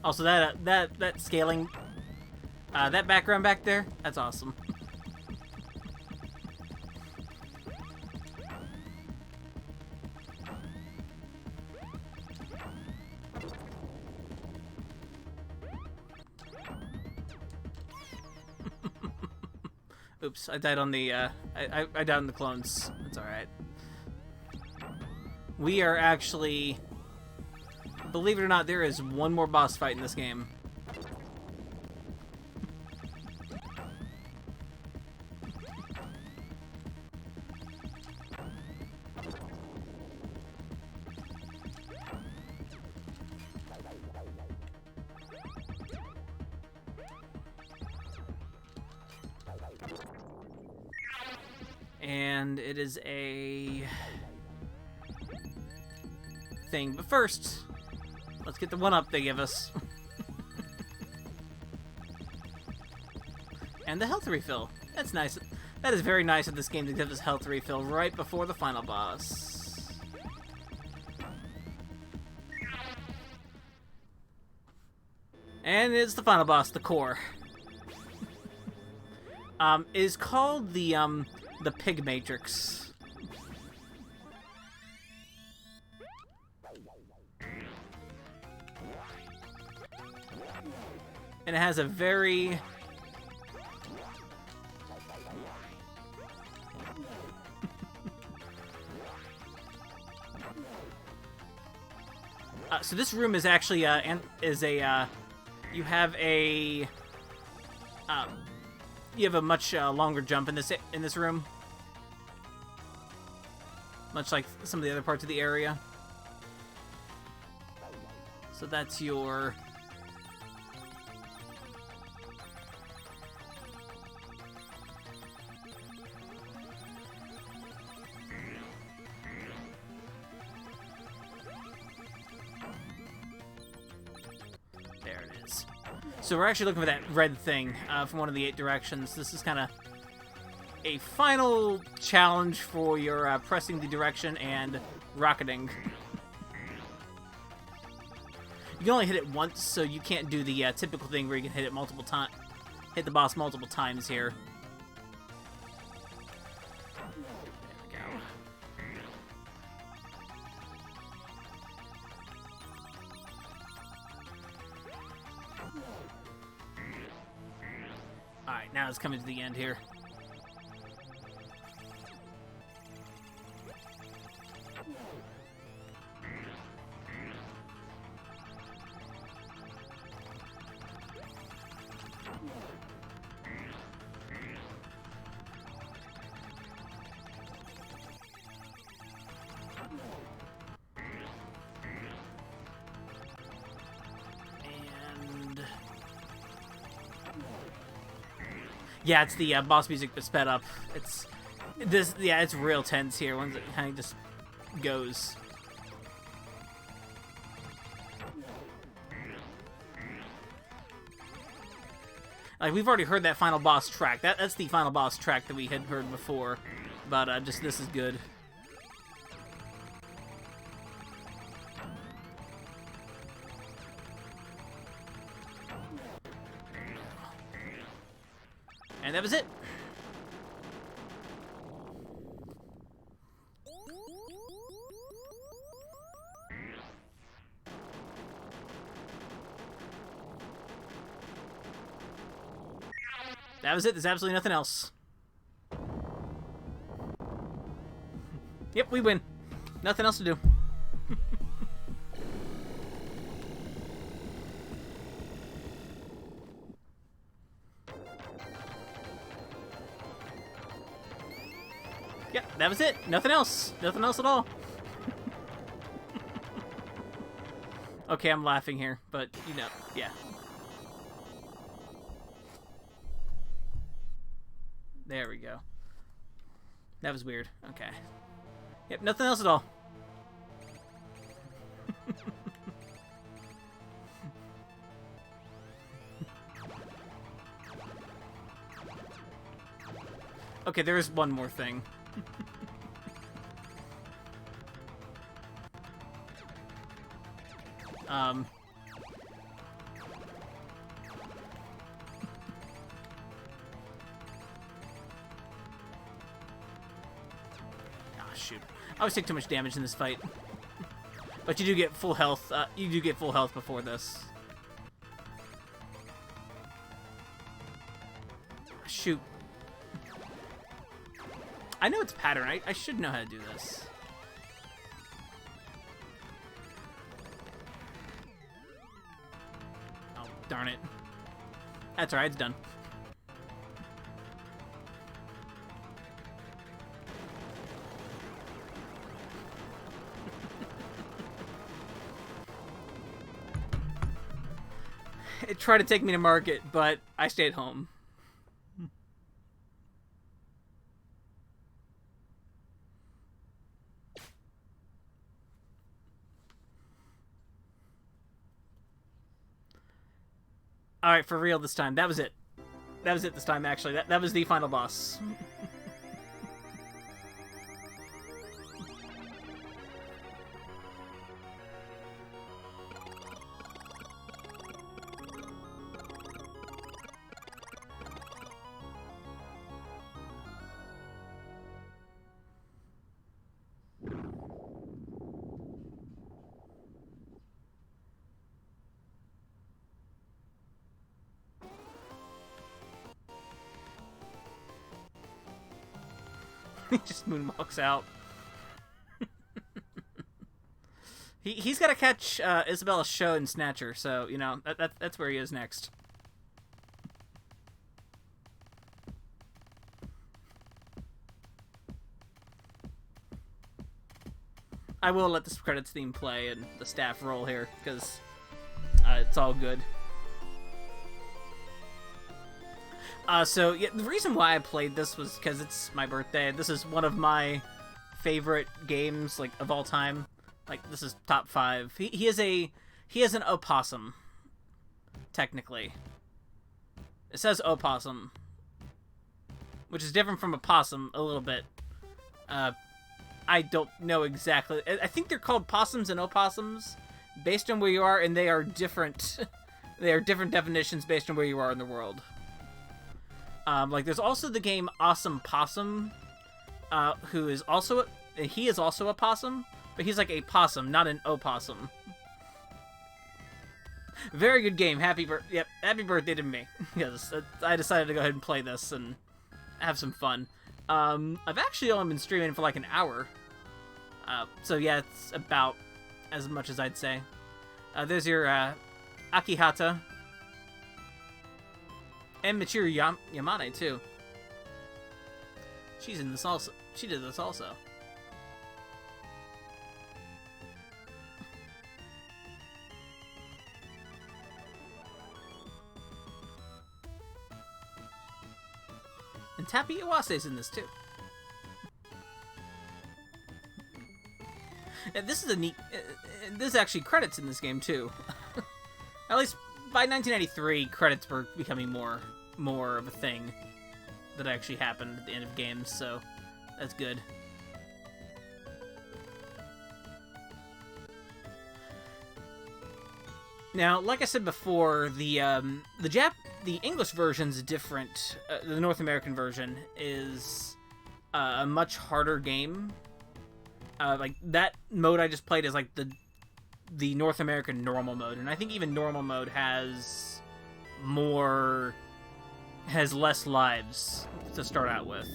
Also, that scaling, that background back there, that's awesome. Oops, I died on the, I died on the clones. That's alright. We are actually... Believe it or not, there is one more boss fight in this game. And it is a thing. But first, let's get the one-up they give us. And the health refill. That's nice. That is very nice of this game to give us health refill right before the final boss. And it's the final boss, the core. Is called the Pig Matrix. And it has a very... so this room is actually, you have a... you have a much longer jump in this room. Much like some of the other parts of the area. So that's your... There it is. So we're actually looking for that red thing from one of the 8 directions. This is kind of a final challenge for your pressing the direction and rocketing. You can only hit it once, so you can't do the typical thing where you can hit it multiple times, hit the boss multiple times here. There we go. Alright, now it's coming to the end here. Yeah, it's the boss music but sped up. It's this. Yeah, it's real tense here. Once it kind of just goes. Like we've already heard that final boss track. That's the final boss track that we had heard before, but just this is good. And that was it. That was it. There's absolutely nothing else. Yep, we win. Nothing else to do. Yep, that was it. Nothing else. Nothing else at all. Okay, I'm laughing here, but, you know, yeah. There we go. That was weird. Okay. Yep, nothing else at all. Okay, there is one more thing. Shoot. I always take too much damage in this fight. But you do get full health. You do get full health before this. Shoot. I know it's pattern. I should know how to do this. Oh, darn it. That's alright, it's done. It tried to take me to market, but I stayed home. Alright, for real this time. That was it. That was it this time, actually. That was the final boss. He just moonwalks out. He's got to catch Isabella's show in Snatcher, so, you know, that's where he is next. I will let this credits theme play and the staff roll here, because it's all good. So, yeah, the reason why I played this was because it's my birthday. This is one of my favorite games, like, of all time. Like, this is top 5. He is an opossum, technically. It says opossum, which is different from a possum a little bit. I don't know exactly. I think they're called possums and opossums based on where you are, and they are different. They are different definitions based on where you are in the world. Like, there's also the game Awesome Possum, who is also he is also a possum, but he's like a possum, not an opossum. Very good game. Happy birthday to me. Yes, I decided to go ahead and play this and have some fun. I've actually only been streaming for like an hour. So yeah, it's about as much as I'd say. There's your Akihata. And Michiru Yamane, too. She's in this also. She did this also. And Tappy Iwase's in this, too. And this is a neat... there's actually credits in this game, too. At least by 1993, credits were becoming more of a thing that actually happened at the end of games, so that's good. Now, like I said before, the English version's different. The North American version is a much harder game. Like that mode I just played is like the North American normal mode, and I think even normal mode has less lives to start out with.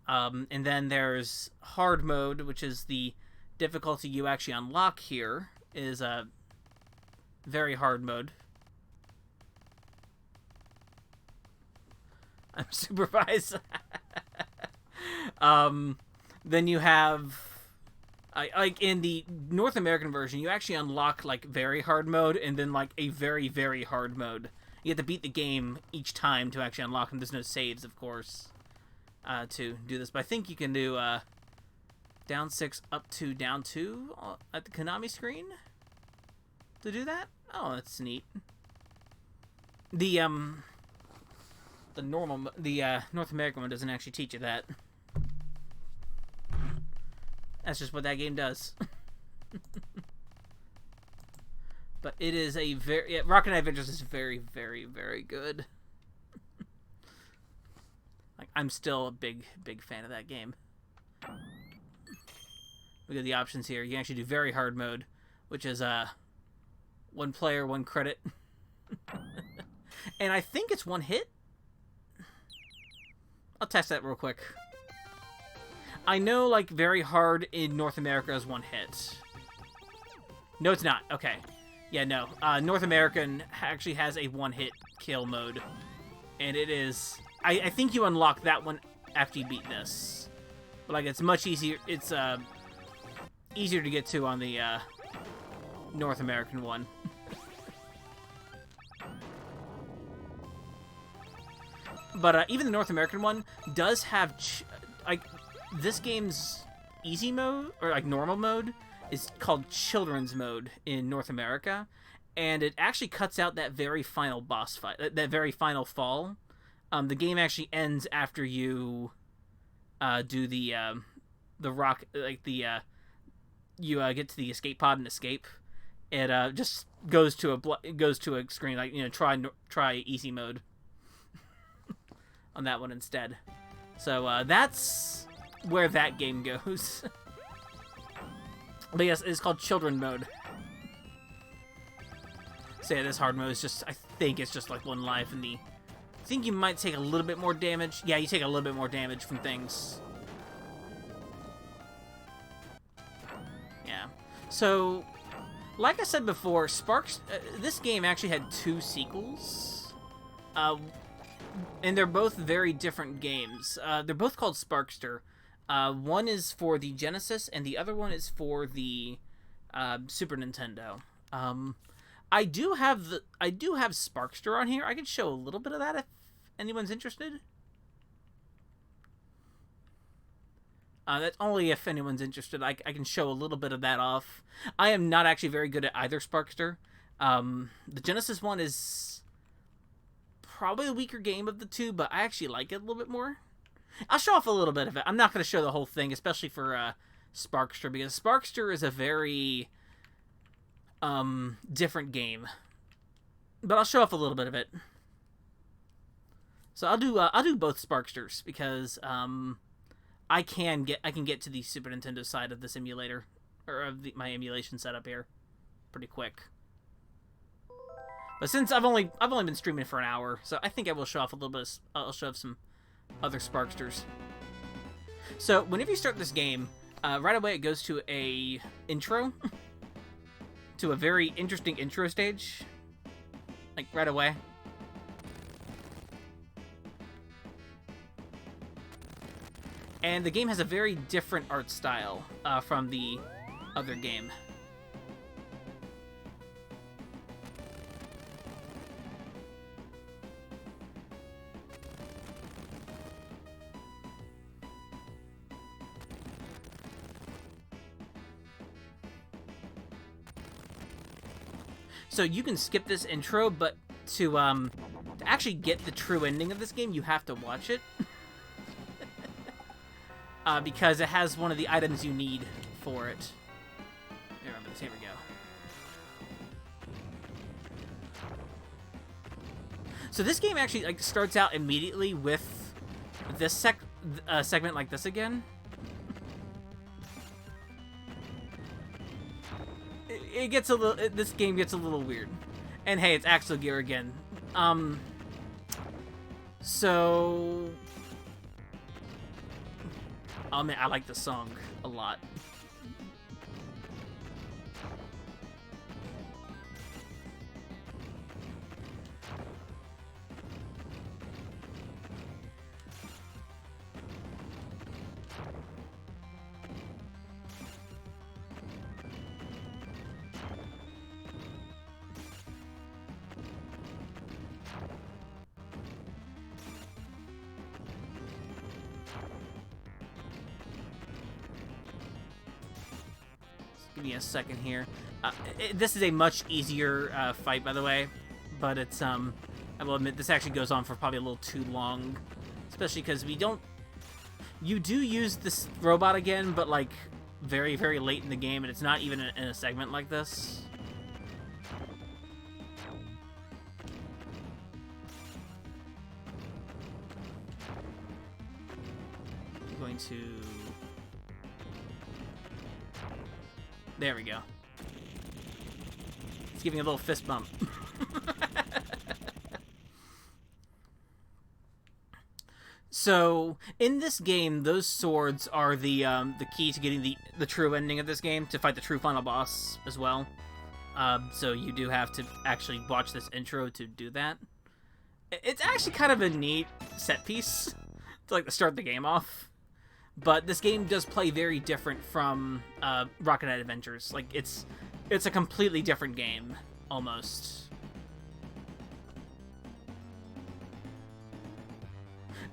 And then there's hard mode, which is the difficulty you actually unlock here, is a very hard mode. I'm supervised. Then you have, like in the North American version, you actually unlock like very hard mode and then like a very, very hard mode. You have to beat the game each time to actually unlock them. There's no saves, of course, to do this. But I think you can do down 6 up to down 2 at the Konami screen to do that. Oh, that's neat. The North American one doesn't actually teach you that. That's just what that game does. But it is a very... Yeah, Rocket Knight Adventures is very, very, very good. Like, I'm still a big, big fan of that game. Look at the options here. You can actually do very hard mode, which is 1 player, 1 credit. And I think it's 1 hit. I'll test that real quick. I know, like, very hard in North America is 1 hit. No, it's not. Okay. Yeah, no. North American actually has a 1-hit kill mode. And it is... I think you unlock that one after you beat this. But, like, it's much easier... It's, easier to get to on the, North American one. But, even the North American one does have... like, this game's easy mode, or, like, normal mode... is called Children's Mode in North America, and it actually cuts out that very final boss fight, that very final fall. The game actually ends after you do the rock, like the you get to the escape pod and escape. It just goes to a screen like, you know, try easy mode on that one instead. So that's where that game goes. But yes, it's called Children Mode. So yeah, this hard mode is just, I think it's just like 1 life, and I think you might take a little bit more damage. Yeah, you take a little bit more damage from things. Yeah. So, like I said before, this game actually had 2 sequels. And they're both very different games. They're both called Sparkster. One is for the Genesis, and the other one is for the Super Nintendo. I do have Sparkster on here. I can show a little bit of that if anyone's interested. That's only if anyone's interested. I can show a little bit of that off. I am not actually very good at either Sparkster. The Genesis one is probably the weaker game of the 2, but I actually like it a little bit more. I'll show off a little bit of it. I'm not going to show the whole thing, especially for Sparkster, because Sparkster is a very different game. But I'll show off a little bit of it. So I'll do both Sparksters because I can get to the Super Nintendo side of this emulator, or of my emulation setup here. pretty quick. But since I've only been streaming for an hour, so I think I will show off a little bit. I'll show off some other Sparksters. So whenever you start this game, right away it goes to a intro, to a very interesting intro stage, like right away. And the game has a very different art style from the other game. So you can skip this intro, but to actually get the true ending of this game, you have to watch it. Because it has one of the items you need for it. Remember this, here we go. So this game actually like starts out immediately with this segment like this again. It gets a little. This game gets a little weird, and hey, it's Axel Gear again. So, oh man, I like the song a lot. Give me a second here. This is a much easier fight, by the way, but it's I will admit this actually goes on for probably a little too long, especially because we don't. You do use this robot again, but like very, very late in the game, and it's not even in a segment like this. I'm going to. There we go. It's giving a little fist bump. So, in this game, those swords are the key to getting the true ending of this game, to fight the true final boss as well. So you do have to actually watch this intro to do that. It's actually kind of a neat set piece to like start the game off. But this game does play very different from Rocket Knight Adventures. Like, it's a completely different game, almost.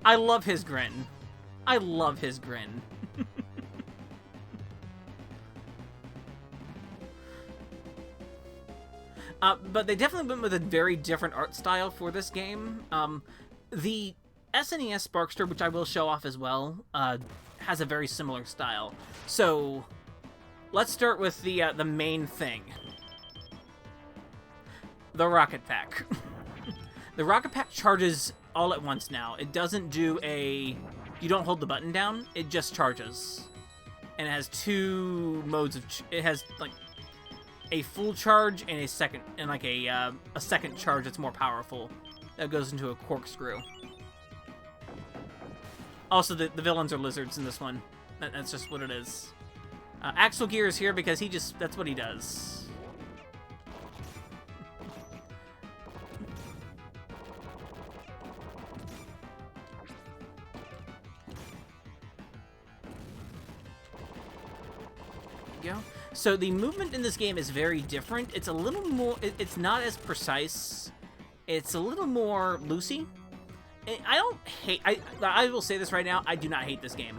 I love his grin. I love his grin. But they definitely went with a very different art style for this game. The SNES Sparkster, which I will show off as well, has a very similar style. So, let's start with the main thing. The Rocket Pack. The Rocket Pack charges all at once now. It doesn't do you don't hold the button down, it just charges. And it has two modes of, it has like a full charge and a second, and like a second charge that's more powerful. That goes into a corkscrew. Also, the villains are lizards in this one. That's just what it is. Axel Gear is here because that's what he does. There you go. So the movement in this game is very different. It's a little more, it's not as precise. It's a little more loosey. I don't hate. I will say this right now. I do not hate this game.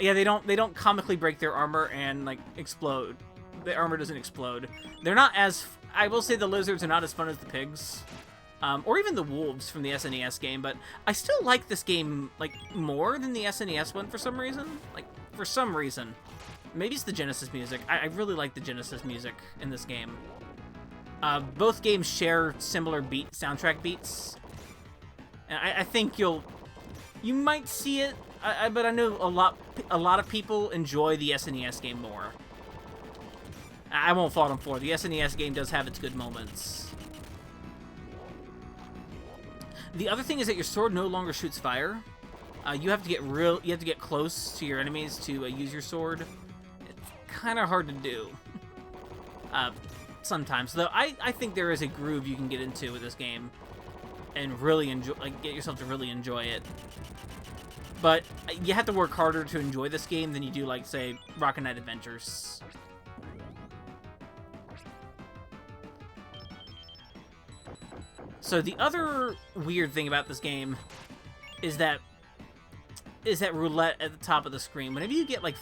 Yeah, they don't comically break their armor and like explode. The armor doesn't explode. They're not as. I will say the lizards are not as fun as the pigs, or even the wolves from the SNES game. But I still like this game like more than the SNES one for some reason. Like for some reason, maybe it's the Genesis music. I really like the Genesis music in this game. Both games share similar soundtrack beats, and I think you might see it, but I know a lot of people enjoy the SNES game more. I won't fault them for it. The SNES game does have its good moments. The other thing is that your sword no longer shoots fire. You have to get close to your enemies to use your sword. It's kind of hard to do. Sometimes, though, I think there is a groove you can get into with this game and really enjoy, like, get yourself to really enjoy it. But you have to work harder to enjoy this game than you do, like, say, Rocket Knight Adventures. So the other weird thing about this game is that roulette at the top of the screen. Whenever you get like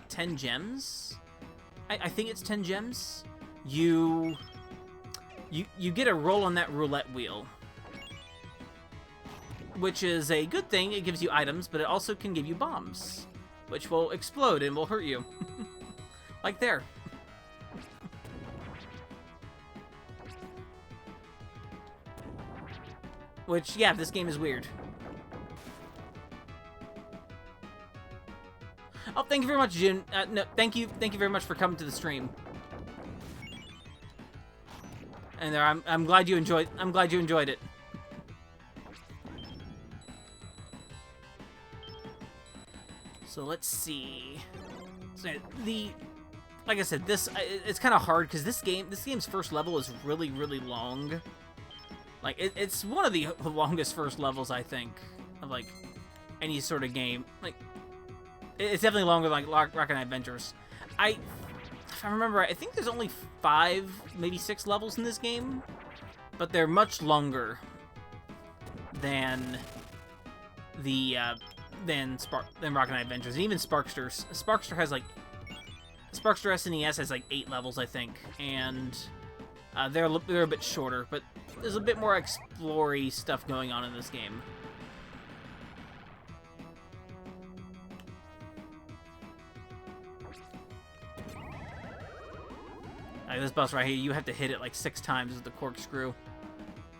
10 gems, I think it's 10 gems, you get a roll on that roulette wheel, which is a good thing. It gives you items, but it also can give you bombs, which will explode and will hurt you. Like there. Which, yeah, this game is weird. Oh, thank you very much, June. No, thank you very much for coming to the stream. And there, I'm glad you enjoyed. I'm glad you enjoyed it. So let's see. So like I said, it's kind of hard because this game's first level is really long. Like it's one of the longest first levels, I think, of like any sort of game. Like it's definitely longer than like Rocket Knight Adventures. If I remember right, I think there's only 5, maybe 6 levels in this game, but they're much longer than than Rocket Knight Adventures. And even Sparkster has like Sparkster SNES has like 8 levels, I think, and they're a bit shorter, but there's a bit more explory stuff going on in this game. Like this boss right here, you have to hit it like 6 times with the corkscrew.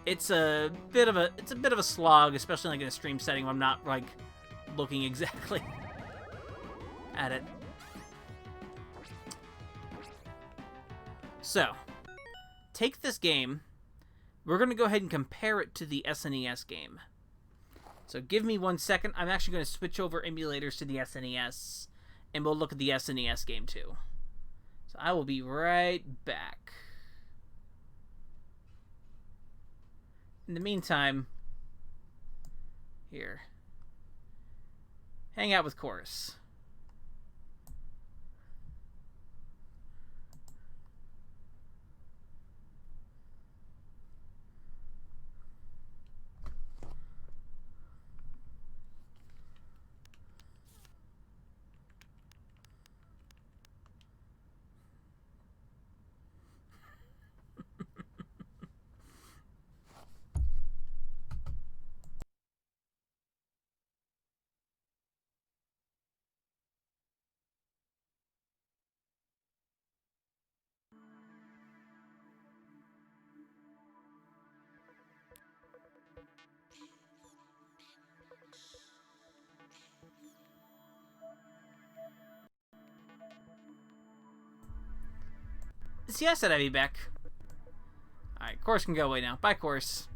It's a bit of a slog, especially like in a stream setting where I'm not like looking exactly at it. So, take this game. We're going to go ahead and compare it to the SNES game. So give me 1 second. I'm actually going to switch over emulators to the SNES, and we'll look at the SNES game too. So I will be right back. In the meantime, here, hang out with Chorus. See, I said I'd be back. Alright, Course can go away now. Bye, Course.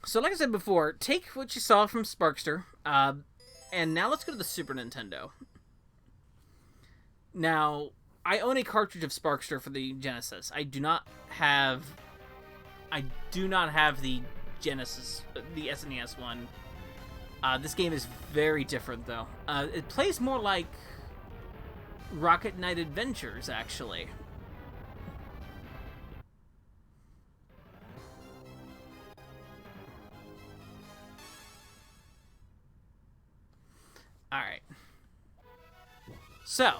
So, like I said before, take what you saw from Sparkster, and now let's go to the Super Nintendo. Now, I own a cartridge of Sparkster for the Genesis. I do not have the Genesis, the SNES one. This game is very different, though. It plays more like Rocket Knight Adventures, actually. Alright. So,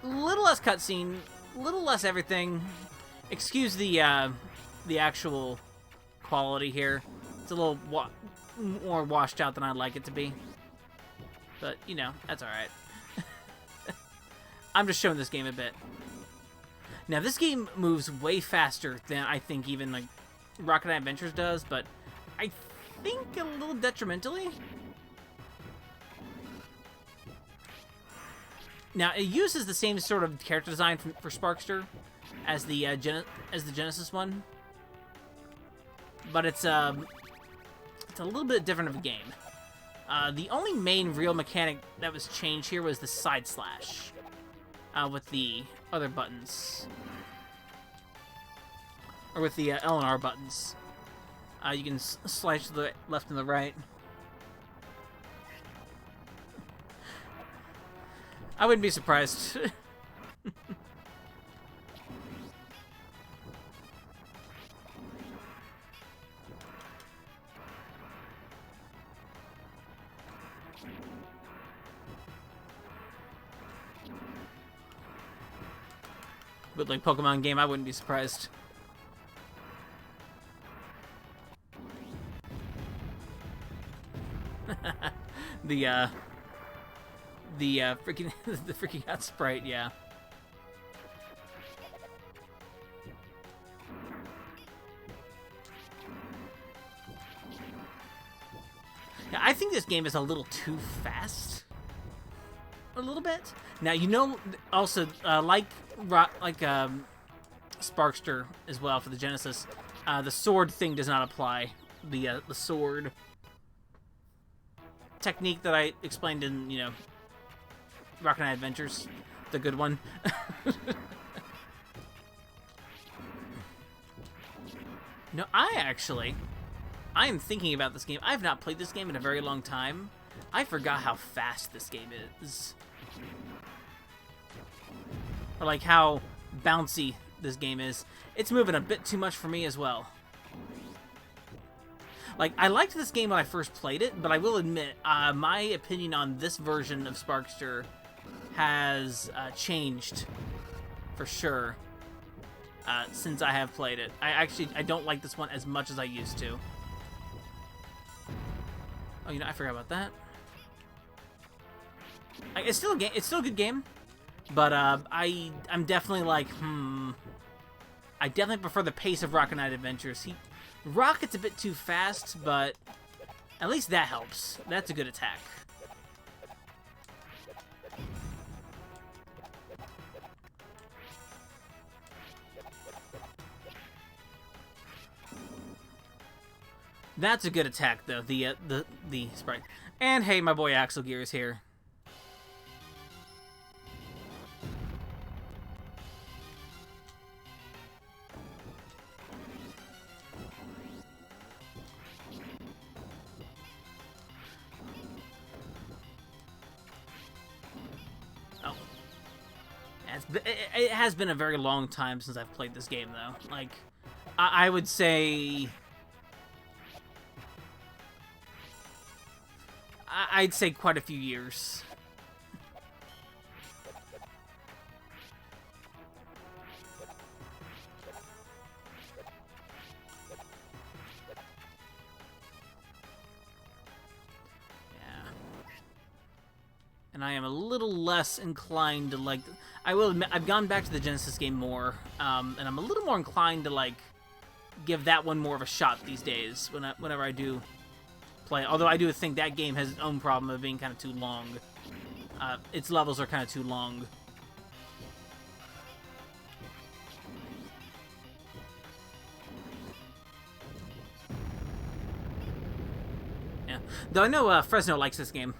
a little less cutscene, a little less everything. Excuse the actual quality here. It's a little more washed out than I'd like it to be. But, you know, that's alright. I'm just showing this game a bit. Now, this game moves way faster than I think even, like, Rocket Knight Adventures does, but I think a little detrimentally. Now it uses the same sort of character design for Sparkster as the Genesis one, but it's a little bit different of a game. The only main real mechanic that was changed here was the side slash with the other buttons, or with the L and R buttons. You can slash to the left and the right. I wouldn't be surprised. With like Pokemon game, I wouldn't be surprised. the freaking the freaking out sprite, yeah. Yeah, I think this game is a little too fast. A little bit. Now, you know, also like Sparkster as well for the Genesis, the sword thing does not apply. The sword technique that I explained in, you know, Rocket Knight Adventures, the good one. No, I am thinking about this game. I have not played this game in a very long time. I forgot how fast this game is. Or like how bouncy this game is. It's moving a bit too much for me as well. Like, I liked this game when I first played it, but I will admit, my opinion on this version of Sparkster has changed for sure since I have played it. I don't like this one as much as I used to. Oh, you know, I forgot about that. It's still a game. It's still a good game, but I'm definitely like, I definitely prefer the pace of Rocket Knight Adventures. Rocket's a bit too fast, but at least that helps. That's a good attack. That's a good attack, though. The sprite. And hey, my boy Axel Gear is here. Oh. It has been a very long time since I've played this game, though. Like, I would say... I'd say quite a few years. Yeah. And I am a little less inclined to, like... I will admit, I've gone back to the Genesis game more, and I'm a little more inclined to, like, give that one more of a shot these days, whenever I do... play. Although I do think that game has its own problem of being kind of too long. Its levels are kind of too long. Yeah. Though I know Fresno likes this game.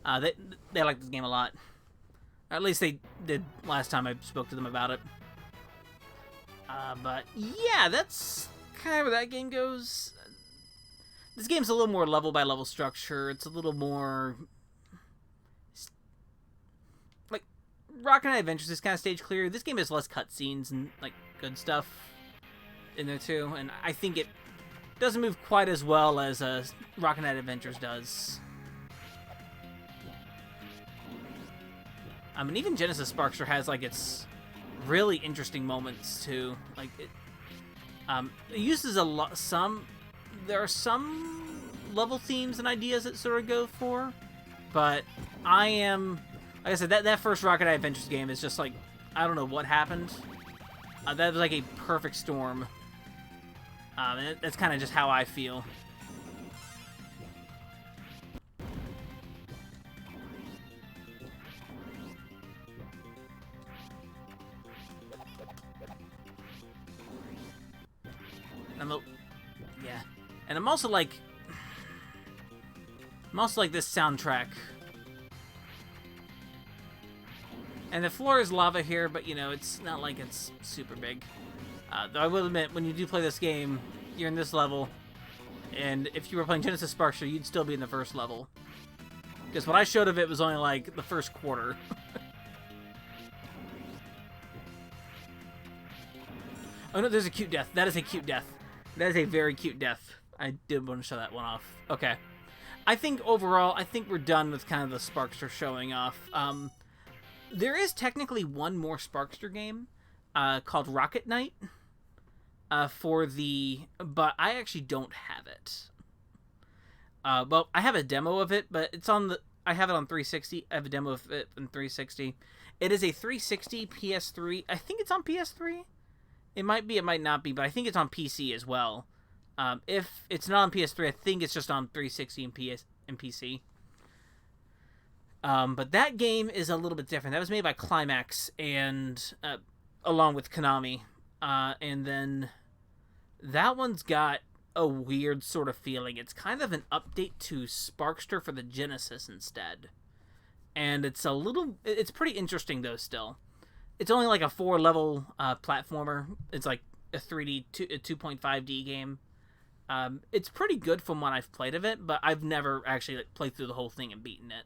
They like this game a lot. Or at least they did last time I spoke to them about it. But yeah, that's kind of where that game goes. This game's a little more level-by-level structure. It's a little more... like, Rocket Knight Adventures is kind of stage clear. This game has less cutscenes and, like, good stuff in there, too. And I think it doesn't move quite as well as Rocket Knight Adventures does. I mean, even Genesis Sparkster has, like, its really interesting moments, too. Like, it uses a lot... There are some level themes and ideas that sort of go for, but I am, like I said, that first Rocket Knight Adventures game is just like, I don't know what happened. That was like a perfect storm. And that's kind of just how I feel. Yeah. And I'm also like this soundtrack. And the floor is lava here, but, you know, it's not like it's super big. Though I will admit, when you do play this game, you're in this level, and if you were playing Genesis Sparkster, you'd still be in the first level. Because what I showed of it was only, like, the first quarter. Oh, no, there's a cute death. That is a cute death. That is a very cute death. I did want to show that one off. Okay. I think, overall, we're done with kind of the Sparkster showing off. There is technically one more Sparkster game called Rocket Knight but I actually don't have it. Well, I have a demo of it, but I have it on 360. I have a demo of it on 360. It is a 360 PS3. I think it's on PS3. It might be, it might not be, but I think it's on PC as well. If it's not on PS3, I think it's just on 360 and PC. But that game is a little bit different. That was made by Climax and along with Konami. And then that one's got a weird sort of feeling. It's kind of an update to Sparkster for the Genesis instead. And it's pretty interesting though still. It's only like a 4-level platformer. It's like a 2.5D game. It's pretty good from what I've played of it, but I've never actually played through the whole thing and beaten it.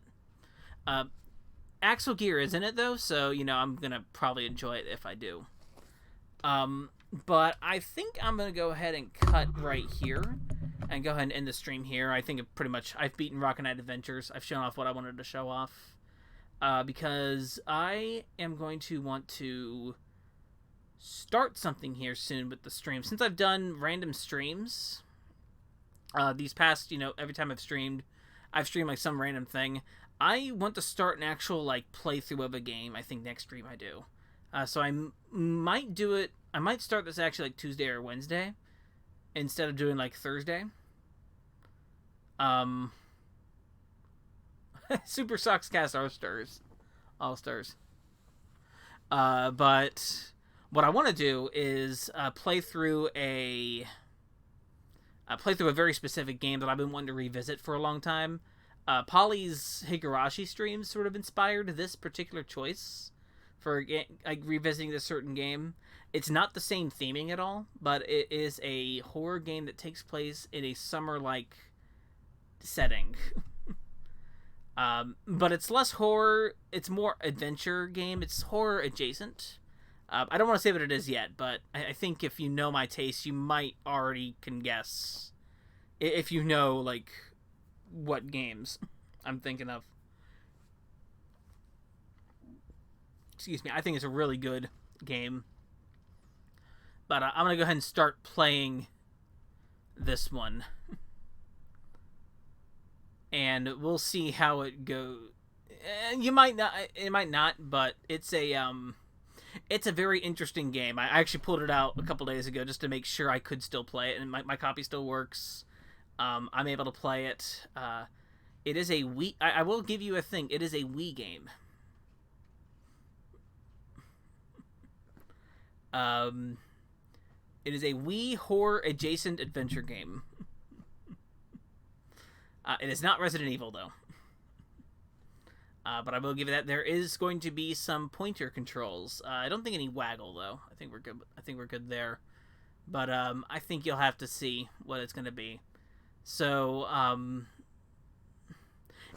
Axel Gear is in it though, so you know I'm gonna probably enjoy it if I do. But I think I'm gonna go ahead and cut right here and go ahead and end the stream here. I think I've beaten Rocket Knight Adventures. I've shown off what I wanted to show off. Because I am going to want to start something here soon with the stream. Since I've done random streams, these past, you know, every time I've streamed like some random thing. I want to start an actual, like, playthrough of a game. I think next stream I do. So I might do it. I might start this actually like Tuesday or Wednesday instead of doing like Thursday. Super Sox Cast All Stars. But what I want to do is play through a very specific game that I've been wanting to revisit for a long time. Polly's Higurashi streams sort of inspired this particular choice for like revisiting this certain game. It's not the same theming at all, but it is a horror game that takes place in a summer-like setting. But it's less horror. It's more adventure game. It's horror adjacent. I don't want to say what it is yet, but I think if you know my taste, you might already can guess. If you know, like, what games I'm thinking of. Excuse me. I think it's a really good game. But I'm going to go ahead and start playing this one. And we'll see how it goes. You might not, it might not, but it's a very interesting game. I actually pulled it out a couple days ago just to make sure I could still play it, and my copy still works. I'm able to play it. It is a Wii. I will give you a thing. It is a Wii game. It is a Wii horror adjacent adventure game. It is not Resident Evil, though. But I will give it that. There is going to be some pointer controls. I don't think any waggle, though. I think we're good. I think we're good there. But I think you'll have to see what it's going to be. So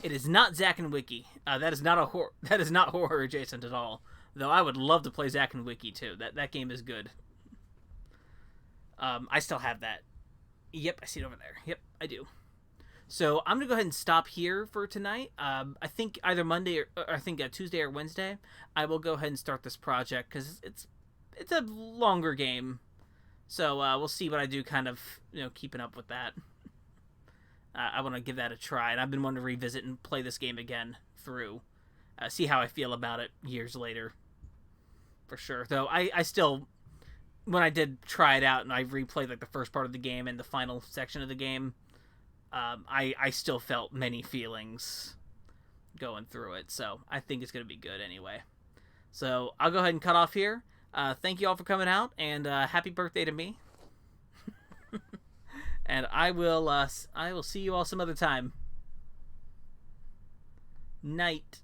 it is not Zack and Wiki. That is not horror adjacent at all. Though I would love to play Zack and Wiki too. That game is good. I still have that. Yep, I see it over there. Yep, I do. So I'm gonna go ahead and stop here for tonight. I think either Monday or I think Tuesday or Wednesday, I will go ahead and start this project because it's a longer game. So we'll see what I do. Kind of, you know, keeping up with that. I want to give that a try, and I've been wanting to revisit and play this game again through, see how I feel about it years later. For sure, though I still, when I did try it out and I replayed like the first part of the game and the final section of the game. I still felt many feelings going through it, so I think it's going to be good anyway. So I'll go ahead and cut off here. Thank you all for coming out, and happy birthday to me. And I will see you all some other time. Night.